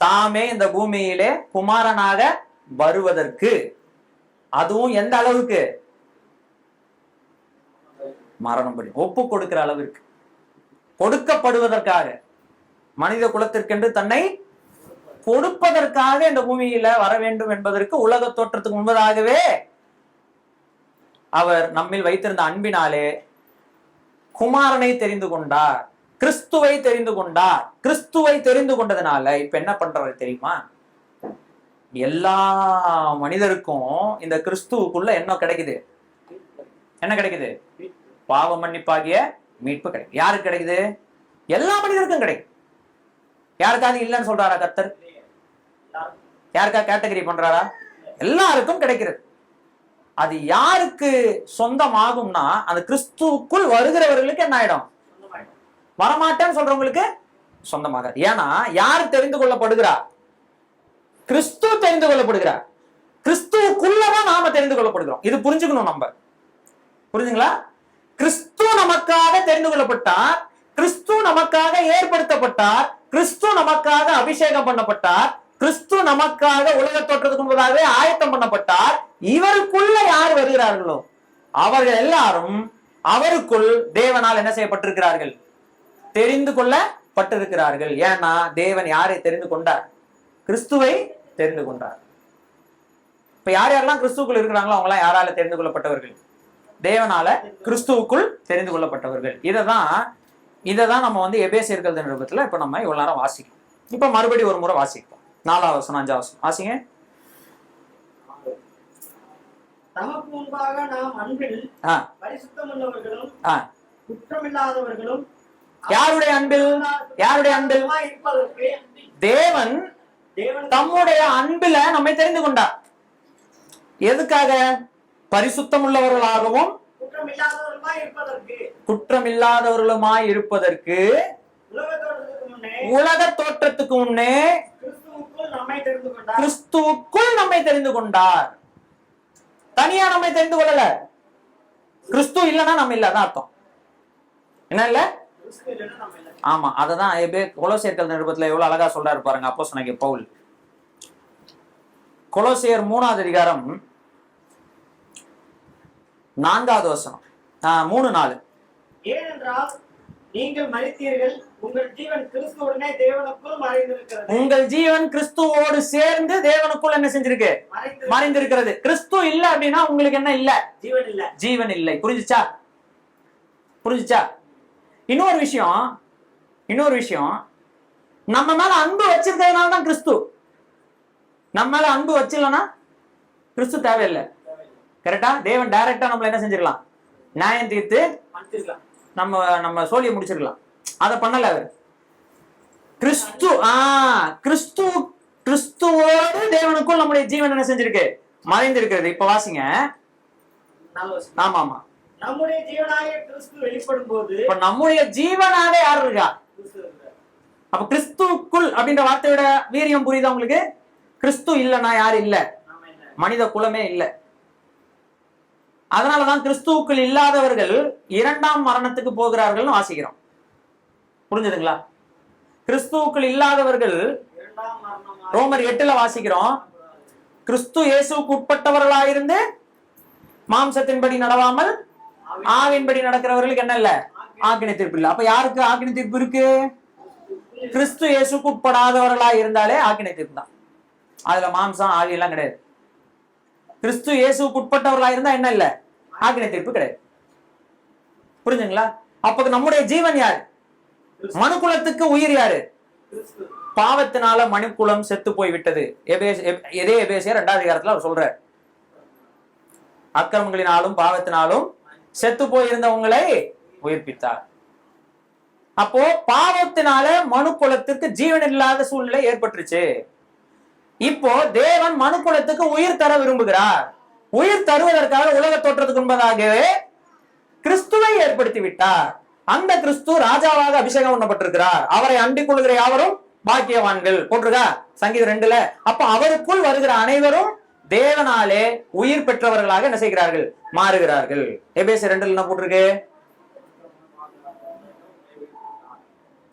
தாமே இந்த பூமியிலே குமாரனாக வருவதற்கு, அதுவும் எந்த அளவுக்கு? மரணம் படி ஒப்பு கொடுக்கிற அளவிற்கு, கொடுக்கப்படுவதற்காக, மனித குலத்திற்கென்று தன்னை கொடுப்பதற்காக இந்த பூமியில வர வேண்டும் என்பதற்கு உலக தோற்றத்துக்கு முன்பதாகவே அவர் நம்மில் வைத்திருந்த அன்பினாலே குமாரனை தெரிந்து கொண்டார், கிறிஸ்துவை தெரிந்து கொண்டார். கிறிஸ்துவை தெரிந்து கொண்டதுனால இப்ப என்ன பண்றாரு தெரியுமா? எல்லா மனிதருக்கும் இந்த கிறிஸ்துவுக்குள்ள என்ன கிடைக்குது? என்ன கிடைக்குது? பாவ மன்னிப்பாகிய மீட்பு கிடைக்கும். யாருக்கு கிடைக்குது? எல்லா மனிதருக்கும் கிடைக்கும். யாருக்காவது இல்லைன்னு சொல்றாரா கர்த்தர்? யாருக்கா கேட்டகரி பண்றாரா? எல்லாருக்கும் கிடைக்கிறது. அது யாருக்கு சொந்தமாகும்னா, அந்த கிறிஸ்துவுக்குள் வருகிறவர்களுக்கு என்ன ஆயிடும்? வரமாட்டேன்னு சொல்றவங்களுக்கு சொந்தமாக. ஏன்னா யார் தெரிந்து கொள்ளப்படுகிறார்? கிறிஸ்து தெரிந்து கொள்ளப்படுகிறார். கிறிஸ்துவுக்குள்ளதான் நாம தெரிந்து கொள்ளப்படுகிறோம். இது புரிஞ்சுக்கணும் நம்ம. புரிஞ்சுங்களா? கிறிஸ்து நமக்காக தெரிந்து கொள்ளப்பட்டார், கிறிஸ்து நமக்காக ஏற்படுத்தப்பட்டார், கிறிஸ்து நமக்காக அபிஷேகம் பண்ணப்பட்டார், கிறிஸ்து நமக்காக உலக தோற்றத்துக்கு முன்பதாகவே ஆயத்தம் பண்ணப்பட்டார். இவருக்குள்ள யார் வருகிறார்களோ அவர்கள் எல்லாரும் அவருக்குள் தேவனால் என்ன செய்யப்பட்டிருக்கிறார்கள்? தெரிந்து கொள்ளப்பட்டிருக்கிறார்கள். ஏன்னா தேவன் யாரை தெரிந்து கொண்டார்? கிறிஸ்துவை தெரிந்து கொண்டார். இப்ப யார் யாரெல்லாம் கிறிஸ்துவுக்குள் இருக்கிறாங்களோ அவங்க எல்லாம் யாரால தெரிந்து கொள்ளப்பட்டவர்கள்? தேவனால கிறிஸ்துவுக்குள் தெரிந்து கொள்ளப்பட்டவர்கள். இதைதான் நம்ம வந்து எபேசியர்கள் நிருபத்துல இப்ப நம்ம இவ்வளவு நேரம் வாசிக்கணும். இப்ப மறுபடியும் ஒரு முறை வாசிப்போம். 4வது வசனம் 5வது வசனம் வாசிங்க. தமக்கு முன்பாக நாம் அன்பில் பரிசுத்தமுள்ளவர்களும் குற்றமில்லாதவர்களும். யாருடைய அன்பில்? யாருடைய அன்பில்? தேவன் தம்முடைய அன்பில நம்மை தெரிந்து கொண்டார். எதுக்காக? பரிசுத்தம் உள்ளவர்களாகவும் குற்றமில்லாதவர்களுமாய் இருப்பதற்கு உலக தோற்றத்துக்கு முன்னே கிறிஸ்துவுக்குள் நம்மை தெரிந்து கொண்டார். தனியா நம்மை தெரிந்து கொள்ளல. கிறிஸ்து இல்லைன்னா நம்ம இல்ல, அதான் அர்த்தம். என்ன இல்ல? ஆமா, அததான் கொலோசியர்கள் நிருபத்துல எவ்வளவு அழகா சொல்றாரு பாருங்க அப்போஸ்தலனாகிய பவுல். கொலோசியர் 3வது அதிகாரம் 4வது வசனம் 3-4. ஏனென்றால் நீங்கள் மரித்தீர்கள், உங்கள் ஜீவன் கிறிஸ்துவுடனே தேவனுக்குள் மறைந்திருக்கிறது. உங்கள் ஜீவன் கிறிஸ்துவோடு சேர்ந்து தேவனுக்குள் என்ன செஞ்சிருக்கு? மறைந்திருக்கிறது. கிறிஸ்து இல்ல அப்படின்னா உங்களுக்கு என்ன இல்ல? ஜீவன் இல்ல. ஜீவன் இல்லை. புரிஞ்சுச்சா? இன்னொரு விஷயம் நம்ம மேல அன்பு வச்சிருக்கிறதுனால தான் கிறிஸ்து. நம்ம மேல அன்பு வச்சிடலன்னா கிறிஸ்து தேவையில்லை. கரெக்டா? தேவன் டைரக்டா நம்மள என்ன செஞ்சிடலாம்? நியாயம் தீர்த்து நம்ம சோழியை முடிச்சிருக்கலாம். அதை பண்ணல அவர். கிறிஸ்துவோடு தேவனுக்குள் நம்முடைய ஜீவன் என்ன செஞ்சிருக்கு? மறைந்திருக்கிறது. இப்ப வாசிங்க. ஆமா, நம்முடைய ஜீவனாகிய கிறிஸ்து வெளிப்படும் போது, இப்ப நம்முடைய ஜீவனாக யார் இருக்கா? அப்ப கிறிஸ்துக்குள் அப்படின்ற வார்த்தையோட வீரியம் புரியுதா உங்களுக்கு? கிறிஸ்து இல்லைன்னா யாரு இல்ல? மனித குலமே இல்ல. அதனாலதான் கிறிஸ்துவுக்குள் இல்லாதவர்கள் 2ஆம் மரணத்துக்கு போகிறார்கள் வாசிக்கிறோம். புரிஞ்சுதுங்களா? கிறிஸ்துவுக்குள் இல்லாதவர்கள் ரோமர் 8ல வாசிக்கிறோம். கிறிஸ்து இயேசுவுக்கு உட்பட்டவர்களாயிருந்து மாம்சத்தின்படி நடவாமல் ஆவின்படி நடக்கிறவர்களுக்கு என்ன இல்ல? ஆக்கினை தீர்ப்பு இல்ல. அப்ப யாருக்கு ஆக்கினை தீர்ப்பு இருக்கு? கிறிஸ்து இயேசுக்கு உட்படாதவர்களா இருந்தாலே ஆக்கினை தீர்ப்பு தான். அதுல மாம்சம் ஆவி எல்லாம் கிடையாது. கிறிஸ்து இயேசுக்கு உட்பட்டவர்களா இருந்தா என்ன இல்ல? ஆக்கினை தீர்ப்பு கிடையாது. புரிஞ்சுங்களா? அப்ப நம்முடைய ஜீவன் யாரு? மனுக்குலத்துக்கு உயிர் யாரு? பாவத்தினால மனுக்குலம் செத்து போய் விட்டது. எபேசியர் 2வது அதிகாரத்துல அவர் சொல்றார், அக்கிரமங்களினாலும் பாவத்தினாலும் செத்து போயிருந்தவங்களை உயிர்ப்பித்தார். அப்போ பாவத்தினால மனுக்குலத்துக்கு ஜீவன் இல்லாத சூழ்நிலை ஏற்பட்டுருச்சு. இப்போ தேவன் மனுக்குலத்துக்கு உயிர் தர விரும்புகிறார். உயிர் தருவதற்காக உலக தோற்றத்துக்கு முன்பதாகவே கிறிஸ்துவை ஏற்படுத்தி விட்டார். அந்த கிறிஸ்து ராஜாவாக அபிஷேகம் பண்ணப்பட்டிருக்கிறார். அவரை அண்டிக் கொள்கிற யாவரும் பாக்கியவான்கள் போட்டிருக்கா சங்கீதம் 2ல. அப்ப அவருக்குள் வருகிற அனைவரும் தேவனாலே உயிர் பெற்றவர்களாக என்ன செய்கிறார்கள்? மாறுகிறார்கள். எபேசியர் 2ல என்ன போட்டிருக்கு?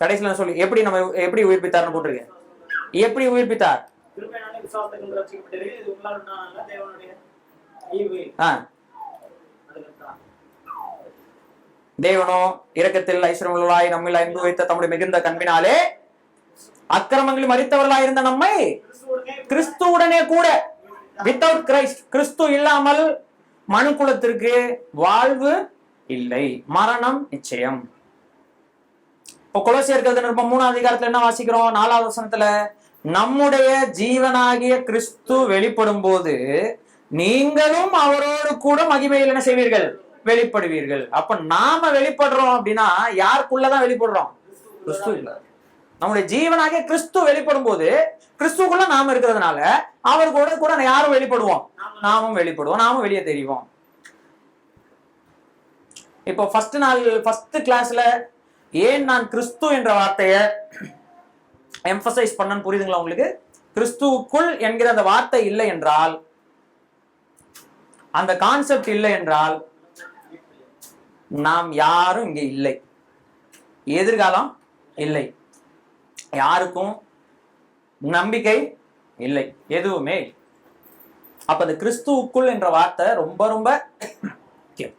கடைசியில சொல்லி எப்படி உயிர்ப்பித்தார்னு போட்டிருக்கு. எப்படி உயிர்ப்பித்தார்? தேவனோ இரக்கத்தில் ஐஸ்வர்யமுள்ளவராய் நம்மில் அன்பு வைத்த தம்முடைய மிகுந்த கண்பினாலே அக்கிரமங்களில் மரித்தவர்களாய் இருந்த நம்மை கிறிஸ்துவுடனே கூட, வித்தவுட் கிரைஸ்ட், கிறிஸ்து இல்லாமல் மனுக்குலத்திற்கு வாழ்வு இல்லை, மரணம் நிச்சயம். இப்போ கொலோசியர்கள் நிருபம் 3வது அதிகாரத்துல என்ன வாசிக்கிறோம்? 4வது வசனத்துல, நம்முடைய ஜீவனாகிய கிறிஸ்து வெளிப்படும் போது நீங்களும் அவரோடு கூட மகிமையில் என்ன செய்வீர்கள்? வெளிப்படுவீர்கள். அப்ப நாம வெளிப்படுறோம் அப்படின்னா யாருக்குள்ளதான் வெளிப்படுறோம்? கிறிஸ்து இல்ல. நம்முடைய ஜீவனாகிய கிறிஸ்து வெளிப்படும் போது கிறிஸ்துக்குள்ள நாம இருக்கிறதுனால அவர் கூட யாரும் வெளிப்படுவோம்? நாமும் வெளிப்படுவோம், நாமும் வெளியே தெரிவோம். இப்போ ஃபர்ஸ்ட் கிளாஸ்ல ஏன் நான் கிறிஸ்து என்ற வார்த்தையை எம்பசைஸ் பண்ணன்னு புரியுதுங்களா உங்களுக்கு? கிறிஸ்துவுக்குள் என்கிற அந்த வார்த்தை இல்லை என்றால், அந்த கான்செப்ட் இல்லை என்றால் நாம் யாரும் இங்கே இல்லை. எதிர்காலம் இல்லை, யாருக்கும் நம்பிக்கை இல்லை, எதுவுமே. அப்ப அந்த கிறிஸ்துவுக்குள் என்ற வார்த்தை ரொம்ப ரொம்ப முக்கியம்.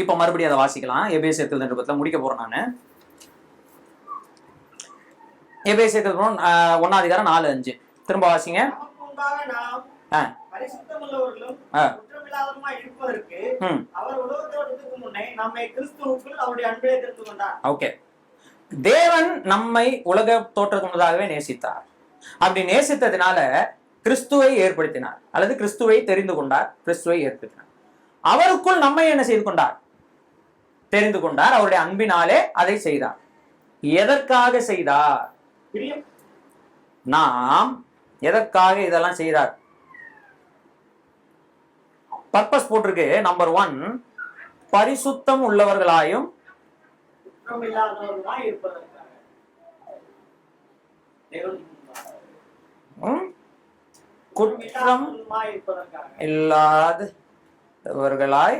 இப்ப மறுபடியும் அதை வாசிக்கலாம். எபேசியர் நிருபத்துல முடிக்க போறேன் நானு. எபேசியர் 1 4-5 திரும்ப வாசிங்க. ஓகே, தேவன் நம்மை உலக தோற்றத்துக்கு முன்னதாகவே நேசித்தார். அப்படி நேசித்ததினால கிறிஸ்துவை ஏற்படுத்தினார், அல்லது கிறிஸ்துவை தெரிந்து கொண்டார், கிறிஸ்துவை ஏற்படுத்தினார். அவருக்குள் நம்மை என்ன செய்து கொண்டார்? தெரிந்து கொண்டார். அவருடைய அன்பினாலே அதை செய்தார். எதற்காக செய்தார்? நாம் எதற்காக இதெல்லாம் செய்தார்? பர்பஸ் போட்டிருக்கு. நம்பர் 1, பரிசுத்தம் உள்ளவர்களாயும் குற்றம் இல்லாதவர்களாய்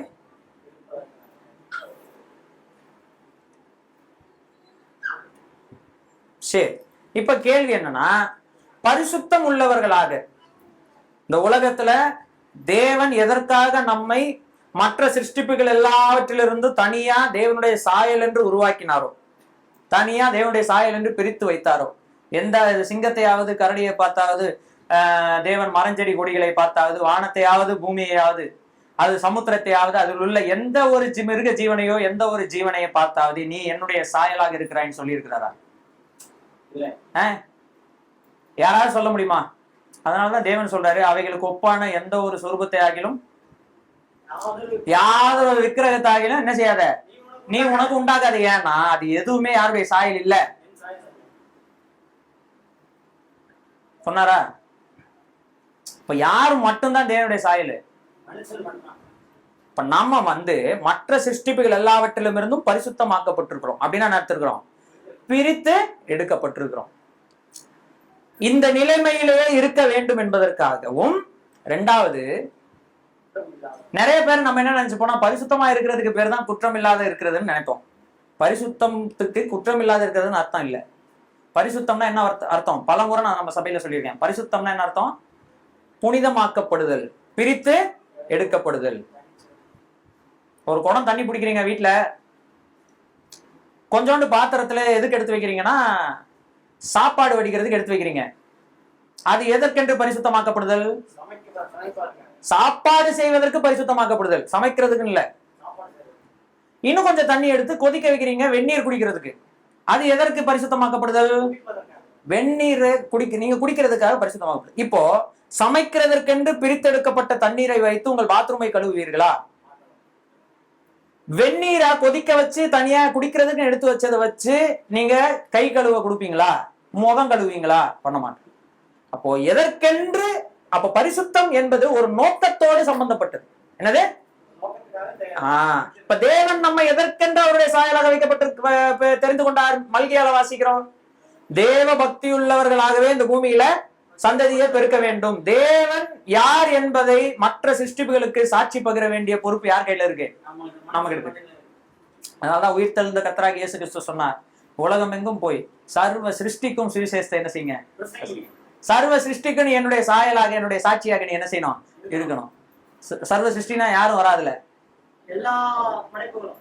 சரி. இப்ப கேள்வி என்னன்னா, பரிசுத்தம் உள்ளவர்களாக இந்த உலகத்துல தேவன் எதற்காக நம்மை மற்ற சிருஷ்டிப்புகள் எல்லாவற்றிலிருந்து தனியா தேவனுடைய சாயல் என்று உருவாக்கினாரோ, தனியா தேவனுடைய சாயல் என்று பிரித்து வைத்தாரோ, எந்த சிங்கத்தையாவது கரடியை பார்த்தாவது, தேவன் மரஞ்செடி கொடிகளை பார்த்தாவது, வானத்தையாவது பூமியையாவது, அது சமுத்திரத்தையாவது, அதில் உள்ள எந்த ஒரு மிருக ஜீவனையோ எந்த ஒரு ஜீவனையை பார்த்தாவது நீ என்னுடைய சாயலாக இருக்கிறான்னு சொல்லி இருக்கிறாரா? யாராவது சொல்ல முடியுமா? அதனாலதான் தேவன் சொல்றாரு, அவைகளுக்கு ஒப்பான எந்த ஒரு சொரூபத்தை ஆகிலும் யாதொரு விக்கிரகத்தாகிலும் என்ன செய்யாத, நீ உனக்கு உண்டாக்காது. ஏன்னா அது எதுவுமே யாருடைய சாயல் இல்ல சொன்னாரா? இப்ப யாரு மட்டும்தான் தேவனுடைய சாயல்? இப்ப நம்ம மற்ற சிருஷ்டிப்புகள் எல்லாவற்றிலும் இருந்தும் பரிசுத்தமாக்கப்பட்டிருக்கிறோம். அப்படின்னா நடத்திருக்கிறோம், பிரித்து எடுக்கப்பட்டிருக்கிறோம். இந்த நிலைமையிலேயே இருக்க வேண்டும் என்பதற்காகவும். 2வது, நிறைய பேர் நம்ம என்ன நினைச்சு போனா, பரிசுத்தமா இருக்கிறதுக்கு பேர் தான் குற்றம் இல்லாத இருக்கிறதுன்னு நினைப்போம். பரிசுத்தத்துக்கு குற்றம் இல்லாத இருக்கிறதுன்னு அர்த்தம் இல்லை. பரிசுத்தம்னா என்ன அர்த்தம்? பல முறை நான் நம்ம சபையில சொல்லியிருக்கேன். பரிசுத்தம்னா என்ன அர்த்தம்? புனிதமாக்கப்படுதல், பிரித்து எடுக்கப்படுதல். ஒரு குடம் தண்ணி பிடிக்கிறீங்க வீட்டுல, கொஞ்சோண்டு பாத்திரத்துல எதுக்கு எடுத்து வைக்கிறீங்கன்னா சாப்பாடு வடிக்கிறதுக்கு எடுத்து வைக்கிறீங்க. அது எதற்கென்று பரிசுத்தமாக்கப்படுதல்? சாப்பாடு செய்வதற்கு பரிசுத்தமாக்கப்படுதல், சமைக்கிறதுக்கு இல்ல. இன்னும் கொஞ்சம் தண்ணி எடுத்து கொதிக்க வைக்கிறீங்க வெந்நீர் குடிக்கிறதுக்கு. அது எதற்கு பரிசுத்தமாக்கப்படுதல்? வெந்நீர் நீங்க குடிக்கிறதுக்காக பரிசுத்தமாக்கப்படுது. இப்போ சமைக்கிறதற்கென்று பிரித்தெடுக்கப்பட்ட தண்ணீரை வைத்து உங்கள் பாத்ரூமை கழுவுவீர்களா? வெந்நீரா கொதிக்க வச்சு தனியா குடிக்கிறதுக்கு எடுத்து வச்சதை வச்சு நீங்க கை கழுவ கொடுப்பீங்களா? முகம் கழுவீங்களா? பண்ண மாட்டேன். அப்போ எதற்கென்று? அப்ப பரிசுத்தம் என்பது ஒரு நோக்கத்தோடு சம்பந்தப்பட்டது. என்னது? இப்ப தேவன் நம்ம எதற்கென்று அவருடைய சாயலாக வைக்கப்பட்டு தெரிந்து கொண்டார்? மல்கியால வாசிக்கிறோம், தேவ பக்தி உள்ளவர்களாகவே இந்த பூமியில சந்ததியை பெருக்க வேண்டும். தேவன் யார் என்பதை மற்ற சிருஷ்டிப்புகளுக்கு சாட்சி பகிர வேண்டிய பொறுப்பு யார் கையில இருக்கு? நமக்கு இருக்கு. அதனாலதான் உயிர்த்தெழுந்த கர்த்தராகிய இயேசு கிறிஸ்து சொன்னார், உலகம் எங்கும் போய் சர்வ சிருஷ்டிக்கும் சுவிசேஷத்தை என்ன செய்யுங்க? சர்வ சிருஷ்டிக்கு நீ என்னுடைய சாயலாக என்னுடைய சாட்சியாக நீ என்ன செய்யணும்? இருக்கணும். சர்வ சிருஷ்டினா யாரும் வராதுல, எல்லா படைப்புகளும்.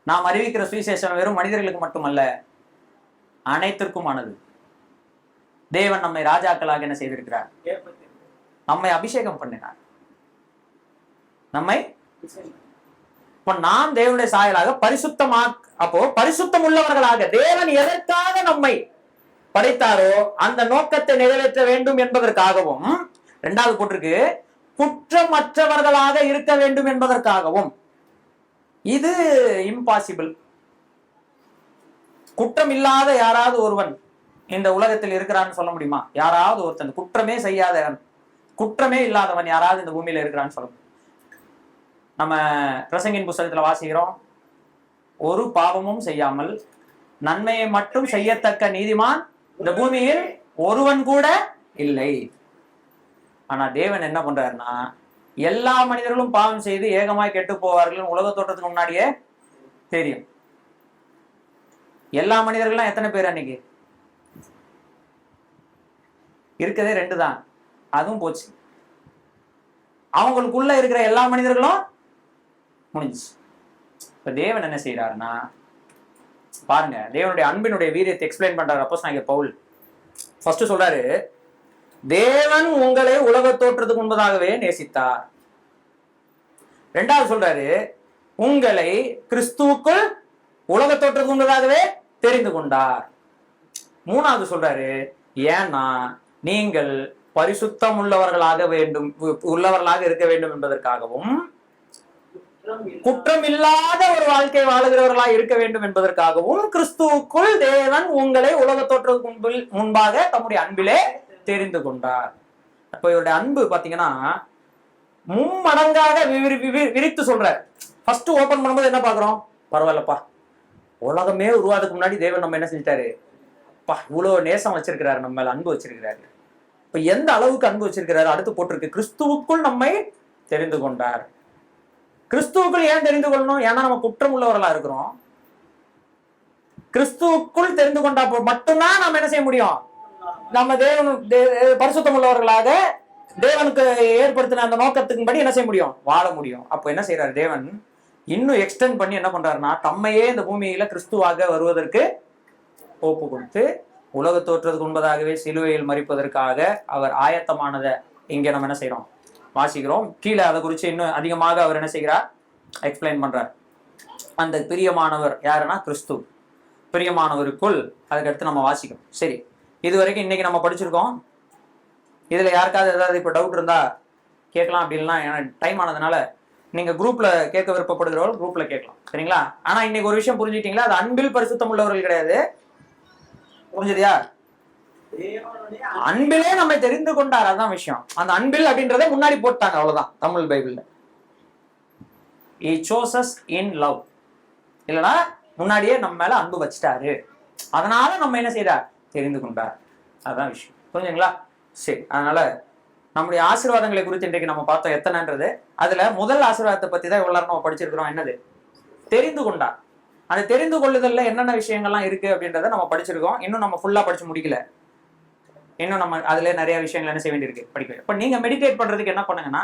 நாம் அறிவிக்கிற சுவிசேஷம் வெறும் மனிதர்களுக்கு மட்டுமல்ல, அனைத்திற்குமானது. தேவன் நம்மை ராஜாக்களாக என்ன செய்திருக்கிறார்? நம்மை அபிஷேகம் பண்ணினார். நம்மை இப்ப நாம் தேவனுடைய சாயலாக அப்போ பரிசுத்தம் உள்ளவர்களாக தேவன் எதற்காக நம்மை படைத்தாரோ அந்த நோக்கத்தை நிறைவேற்ற வேண்டும் என்பதற்காகவும். 2வது போட்டிருக்கு, குற்றமற்றவர்களாக இருக்க வேண்டும் என்பதற்காகவும். இது இம்பாசிபிள். குற்றம் இல்லாத யாராவது ஒருவன் இந்த உலகத்தில் இருக்கிறான்னு சொல்ல முடியுமா? யாராவது ஒருத்தன் குற்றமே செய்யாதவன், குற்றமே இல்லாதவன் யாராவது இந்த பூமியில இருக்கிறான்னு சொல்ல முடியும்? நம்ம பிரசங்கின் புஸ்தகத்துல வாசிக்கிறோம், ஒரு பாவமும் செய்யாமல் நன்மையை மட்டும் செய்யத்தக்க நீதிமான் இந்த பூமியில் ஒருவன் கூட இல்லை. ஆனா தேவன் என்ன பண்றாருன்னா, எல்லா மனிதர்களும் பாவம் செய்து ஏகமாய் கெட்டு போவார்கள் உலக தோற்றத்துக்கு முன்னாடியே தெரியும். எல்லா மனிதர்களும் எத்தனை பேர்? அன்னைக்கு இருக்கதே 2 தான், அதுவும் போச்சு. அவங்களுக்குள்ள இருக்கிற எல்லா மனிதர்களும் முடிஞ்சிச்சு. இப்ப தேவன் என்ன செய்யறாருன்னா பாருங்க, தேவனுடைய அன்பினுடைய வீரியத்தை எக்ஸ்பிளைன் பண்றாரு அப்போஸ்தலனாகிய பவுல். ஃபர்ஸ்ட் சொல்றாரு, தேவன் உங்களை உலக தோற்றத்துக்கு முன்பதாகவே நேசித்தார். 2வது சொல்றாரு, உங்களை கிறிஸ்துவுக்குள் உலக தோற்றத்துக்கு முன்பதாகவே தெரிந்து கொண்டார். 3வது சொல்றாரு, ஏன்னா நீங்கள் பரிசுத்தம் உள்ளவர்களாக இருக்க வேண்டும் என்பதற்காகவும் குற்றம் இல்லாத ஒரு வாழ்க்கை வாழுகிறவர்களாக இருக்க வேண்டும் என்பதற்காகவும் கிறிஸ்துவுக்குள் தேவன் உங்களை உலக தோற்றத்துக்கு முன்பாக தம்முடைய அன்பிலே தெரிந்து கொண்டார். அப்ப இவருடைய அன்பு பாத்தீங்கன்னா மும்மடங்காக விரித்து சொல்றார். ஃபர்ஸ்ட் ஓபன் பண்ணும்போது என்ன பாக்குறோம், பரவாயில்லப்பா, உலகமே உருவாதுக்கு முன்னாடி தேவன் நம்ம என்ன செஞ்சிட்டாரு, அப்பா இவ்வளவு நேசம் வச்சிருக்கிறாரு, நம்ம மேல அன்பு வச்சிருக்கிறாரு. இப்ப எந்த அளவுக்கு அன்பு வச்சிருக்கிறாரு அடுத்து போட்டிருக்கு, கிறிஸ்துவுக்குள் நம்மை தெரிந்து கொண்டார். கிறிஸ்துவுக்குள் ஏன் தெரிந்து கொள்ளணும், ஏன்னா நம்ம குற்றம் உள்ளவர்களா இருக்கிறோம். கிறிஸ்துவுக்குள் தெரிந்து கொண்டா மட்டும்தான் நம்ம என்ன செய்ய முடியும், நம்ம தேவன் பரிசுத்தம் உள்ளவர்களாக தேவனுக்கு ஏற்படுத்தின அந்த நோக்கத்துக்கும்படி என்ன செய்ய முடியும், வாழ முடியும். அப்போ என்ன செய்யறாரு தேவன், இன்னும் எக்ஸ்டெண்ட் பண்ணி என்ன பண்றாருன்னா, தம்மையே இந்த பூமியில கிறிஸ்துவாக வருவதற்கு ஒப்பு கொடுத்து உலக தோற்றத்துக்கு முன்பதாகவே சிலுவையில் மரிப்பதற்காக அவர் ஆயத்தமானதை இங்க நம்ம என்ன செய்யறோம், வாசிக்கிறோம். கீழே அதை குறித்து இன்னும் அதிகமாக அவர் என்ன செய்கிறார், எக்ஸ்பிளைன் பண்றார். அந்த பிரியமானவர் யாருன்னா கிறிஸ்து, பிரியமானவருக்குள். அதுக்கடுத்து நம்ம வாசிக்கிறோம். சரி, இது வரைக்கும் இன்னைக்கு நம்ம படிச்சிருக்கோம். இதுல யாருக்காவது ஏதாவது இப்போ டவுட் இருந்தா கேட்கலாம். அப்படின்னா டைம் ஆனதுனால நீங்க குரூப்ல கேட்க விருப்பப்படுகிறவர்கள் குரூப்ல கேட்கலாம், சரிங்களா? ஆனா இன்னைக்கு ஒரு விஷயம் புரிஞ்சுட்டீங்களா, அது அன்பில் பரிசுத்தம் உள்ளவர்கள் கிடையாது. புரிஞ்சதியா? அன்பிலே நம்மை தெரிந்து கொண்டார், அதான் விஷயம். அந்த அன்பில் அப்படின்றத முன்னாடி போட்டாங்க, அவ்வளவுதான். தமிழ் பைபிள்ல he chose us in love, இல்லனா முன்னாடியே நம்ம மேல அன்பு வச்சிட்டாரு, அதனால நம்ம என்ன செய்யறார், தெரிந்து கொண்டார், அதான் விஷயம். புரிஞ்சுங்களா? சரி, அதனால நம்முடைய ஆசீர்வாதங்களை குறித்து இன்றைக்கு நம்ம பார்த்தோம் எத்தனைன்றது. அதுல முதல் ஆசீர்வாதத்தை பத்தி தான் இவ்வளவு நம்ம படிச்சிருக்கிறோம். என்னது, தெரிந்து கொண்டார். அந்த தெரிந்து கொள்ளுதல்ல என்னென்ன விஷயங்கள்லாம் இருக்கு அப்படின்றத நம்ம படிச்சிருக்கோம். இன்னும் நம்ம ஃபுல்லா படிச்சு முடிக்கல, இன்னும் நம்ம அதுல நிறைய விஷயங்கள் என்ன செய்ய வேண்டியிருக்கு, படிக்க. இப்ப நீங்க மெடிடேட் பண்றதுக்கு என்ன பண்ணுங்கன்னா,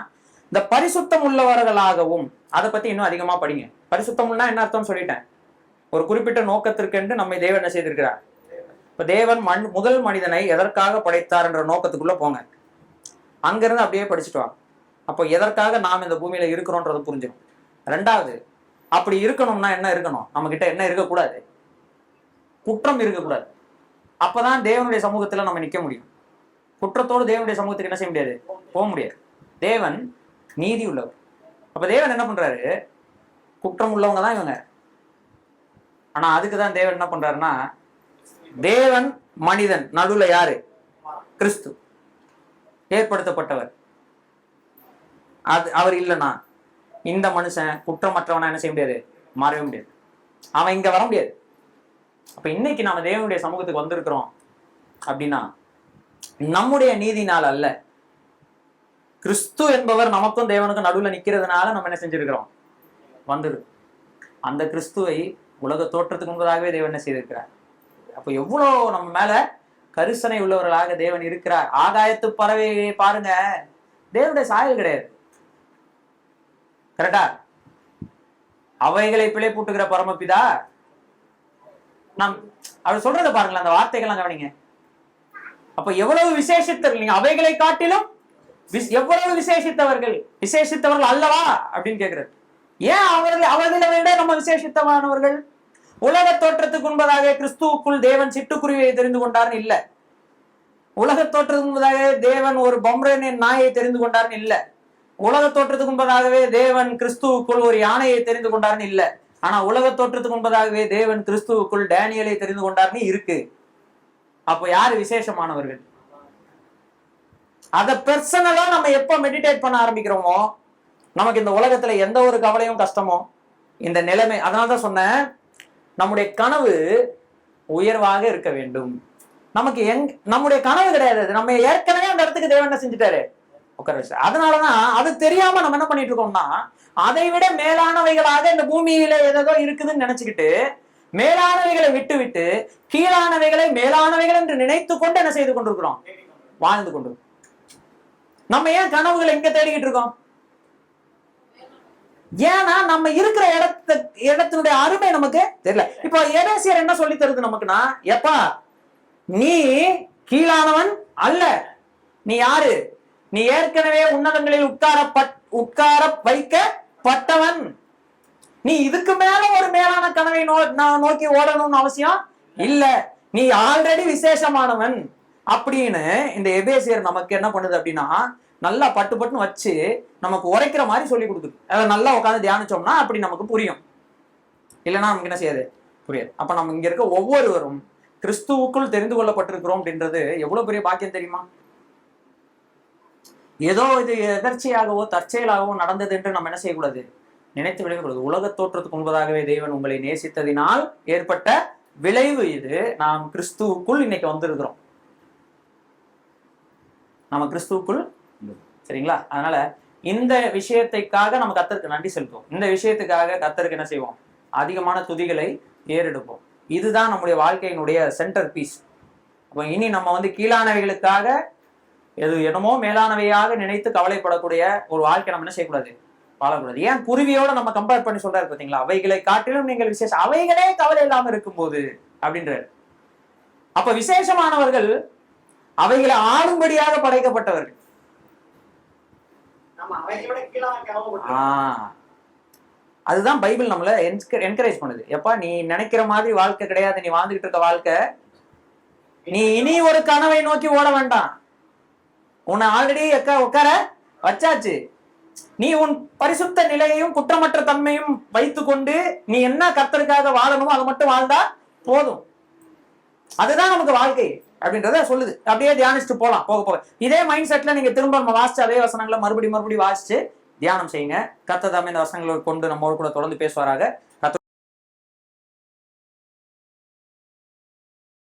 இந்த பரிசுத்தம் உள்ளவர்களாகவும் அதை பத்தி இன்னும் அதிகமா படிங்க. பரிசுத்தம்னா என்ன அர்த்தம் சொல்லிட்டேன், ஒரு குறிப்பிட்ட நோக்கத்திற்கென்று நம்மை தேவன் என்ன செய்திருக்கிறார். இப்ப தேவன் முதல் மனிதனை எதற்காக படைத்தார் என்ற நோக்கத்துக்குள்ள போங்க, அங்கிருந்து அப்படியே படிச்சுட்டு வாங்க. அப்போ எதற்காக நாம் இந்த பூமியில இருக்கிறோன்றது புரிஞ்சிடும். 2வது, அப்படி இருக்கணும்னா என்ன இருக்கணும், நம்ம கிட்ட என்ன இருக்கக்கூடாது, குற்றம் இருக்கக்கூடாது. அப்பதான் தேவனுடைய சமூகத்துல நம்ம நிக்க முடியும். குற்றத்தோடு தேவனுடைய சமூகத்துக்கு என்ன செய்ய முடியாது, போக முடியாது. தேவன் நீதி உள்ளவர். அப்ப தேவன் என்ன பண்றாரு, குற்றம் உள்ளவங்க தான் இவங்க. ஆனா அதுக்குதான் தேவன் என்ன பண்றாருன்னா, தேவன் மனிதன் நடுவுல யாரு, கிறிஸ்து ஏற்படுத்தப்பட்டவர். அது அவர் இல்லைன்னா இந்த மனுஷன் குற்றமற்றவனா என்ன செய்ய முடியாது, மாறவே முடியாது, அவன் இங்க வர முடியாது. அப்ப இன்னைக்கு நாம தேவனுடைய சமூகத்துக்கு வந்திருக்கிறோம் அப்படின்னா நம்முடைய நீதினால் அல்ல, கிறிஸ்து என்பவர் நமக்கும் தேவனுக்கும் நடுவில் நிக்கிறதுனால நம்ம என்ன செஞ்சிருக்கிறோம், வந்துரு. அந்த கிறிஸ்துவை உலக தோற்றத்துக்கு முன்பதாகவே தேவன் என்ன செய்திருக்கிறார். அப்போ எவ்வளவு நம்ம மேல கரிசனை உள்ளவர்களாக தேவன் இருக்கிறார். ஆகாயத்து பறவையை பாருங்க, தேவனுடைய சாயல் கிடையாது, கரெக்டா? அவைகளை பிழை பூட்டுகிற பரமபிதா நம் அவர் சொல்றதை பாருங்களேன், அந்த வார்த்தைகள்லாம் கவனிங்க. அப்ப எவ்வளவு விசேஷித்தவர்கள், நீங்க அவைகளை காட்டிலும் எவ்வளவு விசேஷித்தவர்கள் அல்லவா அப்படின்னு கேட்கிறார். ஏன் அவர்களை விட நம்ம விசேஷித்தமானவர்கள்? உலக தோற்றத்துக்கு முன்பதாக கிறிஸ்துவுக்குள் தேவன் சிட்டுக்குருவியை தெரிந்து கொண்டார்னு இல்ல, உலக தோற்றத்துக்கு முன்பதாக தேவன் ஒரு பொம்ரேனின் நாயை தெரிந்து கொண்டார்னு இல்ல, உலக தோற்றத்துக்கு முன்பதாகவே தேவன் கிறிஸ்துவுக்குள் ஒரு யானையை தெரிந்து கொண்டார்னு இல்ல. ஆனா உலக தோற்றத்துக்கு முன்பதாகவே தேவன் கிறிஸ்துவுக்குள் டேனியலை தெரிந்து கொண்டார்னு இருக்கு. அப்ப யாரு விசேஷமானவர்கள்? அத பெர்சனலா நம்ம எப்ப மெடிடேட் பண்ண ஆரம்பிக்கிறோமோ, நமக்கு இந்த உலகத்துல எந்த ஒரு கவலையும் கஷ்டமோ இந்த நிலைமை. அதனாலதான் சொன்னேன், நம்முடைய கனவு உயர்வாக இருக்க வேண்டும். நமக்கு நம்முடைய கனவு கிடையாது, நம்ம ஏற்கனவே அந்த இடத்துக்கு தேவன் என்ன செஞ்சுட்டாரு, உட்கார வச்சு. அதனாலதான் அது தெரியாம நம்ம என்ன பண்ணிட்டு இருக்கோம்னா, அதை விட மேலானவைகளாக இந்த பூமியில ஏதோ இருக்குதுன்னு நினைச்சுக்கிட்டு மேலானவைகளை விட்டு விட்டு கீழானவைகளை மேலானவைகள் என்று நினைத்து கொண்டு என்ன செய்து கொண்டிருக்கிறோம், வாழ்ந்து கொண்டு. நம்ம ஏன் கனவுகளை எங்க தேடிக்கிட்டு இருக்கோம்? ஏன்னா நம்ம இருக்கிற இடத்தினுடைய அருமை நமக்கு தெரியல. இப்போ எபேசியர் என்ன சொல்லி தருது நமக்குன்னா, எப்பா நீ கீழானவன் அல்ல, நீ யாரு? நீ ஏற்கனவே உன்னதங்களில் உட்கார வைக்கப்பட்டவன். நீ இதுக்கு மேல ஒரு மேலான கனவை நோக்கி ஓடணும்னு அவசியம் இல்ல, நீ ஆல்ரெடி விசேஷமானவன் அப்படின்னு இந்த எபேசியர் நமக்கு என்ன பண்ணுது அப்படின்னா, நல்லா பட்டுன்னு வச்சு நமக்கு உரைக்கிற மாதிரி சொல்லி கொடுக்குது. அதை நல்லா உட்காந்து தியானிச்சோம்னா அப்படி நமக்கு புரியும். இல்லைன்னா நமக்கு என்ன செய்யாது, புரியாது. அப்ப நம்ம இங்க இருக்க ஒவ்வொருவரும் கிறிஸ்துவுக்குள் தெரிந்து கொள்ளப்பட்டிருக்கிறோம் அப்படின்றது எவ்வளவு பெரிய பாக்கியம் தெரியுமா? ஏதோ இது எதர்ச்சியாகவோ தற்செயலாகவோ நடந்தது என்று நம்ம என்ன செய்யக்கூடாது, நினைத்து விளையக்கூடாது. உலக தோற்றத்துக்கு முன்பதாகவே தேவன் உங்களை நேசித்ததினால் ஏற்பட்ட விளைவு இது. நாம் கிறிஸ்துவுக்குள் இன்னைக்கு வந்திருக்கிறோம். நம்ம கிறிஸ்துவுக்குள், சரிங்களா? அதனால இந்த விஷயத்துக்காக நம்ம கர்த்தருக்கு நன்றி செலுத்துவோம். இந்த விஷயத்துக்காக கர்த்தருக்கு என்ன செய்வோம், அதிகமான துதிகளை ஏறெடுப்போம். இதுதான் நம்முடைய வாழ்க்கையினுடைய சென்டர் பீஸ். அப்போ இனி நம்ம கீழானவைகளுக்காக எது என்னமோ மேலானவையாக நினைத்து கவலைப்படக்கூடிய ஒரு வாழ்க்கை நம்ம என்ன செய்யக்கூடாது, வாழக்கூடாது. ஏன் குருவியோட நம்ம கம்பேர் பண்ணி சொல்றாரு பார்த்தீங்களா, அவைகளை காட்டிலும் நீங்கள் விசேஷம், அவைகளே கவலை இல்லாம இருக்கும்போது அப்படின்றாரு. அப்ப விசேஷமானவர்கள் அவைகளை ஆளும்படியாக படைக்கப்பட்டவர்கள். அதுதான் பைபிள் நம்மள என்கரேஜ் பண்ணுது. எப்பா நீ நினைக்கிற மாதிரி வாழ்க்கை கிடையாது, நீ வாழ்ந்துகிட்டு இருக்க வாழ்க்கை. நீ இனி ஒரு கனவை நோக்கி ஓட வேண்டாம், உன்னை ஆல்ரெடி உட்கார வச்சாச்சு. நீ உன் பரிசுத்த நிலையையும் குற்றமற்ற தன்மையும் வைத்து கொண்டு நீ என்ன கர்த்தருக்காக வாழணுமோ அதை மட்டும் வாழ்ந்தா போதும். அதுதான் நமக்கு வாழ்க்கை அப்படின்றத சொல்லுது. அப்படியே தியானிச்சுட்டு போலாம். போக இதே மைண்ட் செட்ல நீங்க திரும்ப நம்ம வாசிச்சு அதே வசனங்களை மறுபடியும் வாசிச்சு தியானம் செய்யுங்க. கர்த்தர் தாமே இந்த வசனங்களை கொண்டு நம்மோடு கூட தொடர்ந்து பேசுவாராக.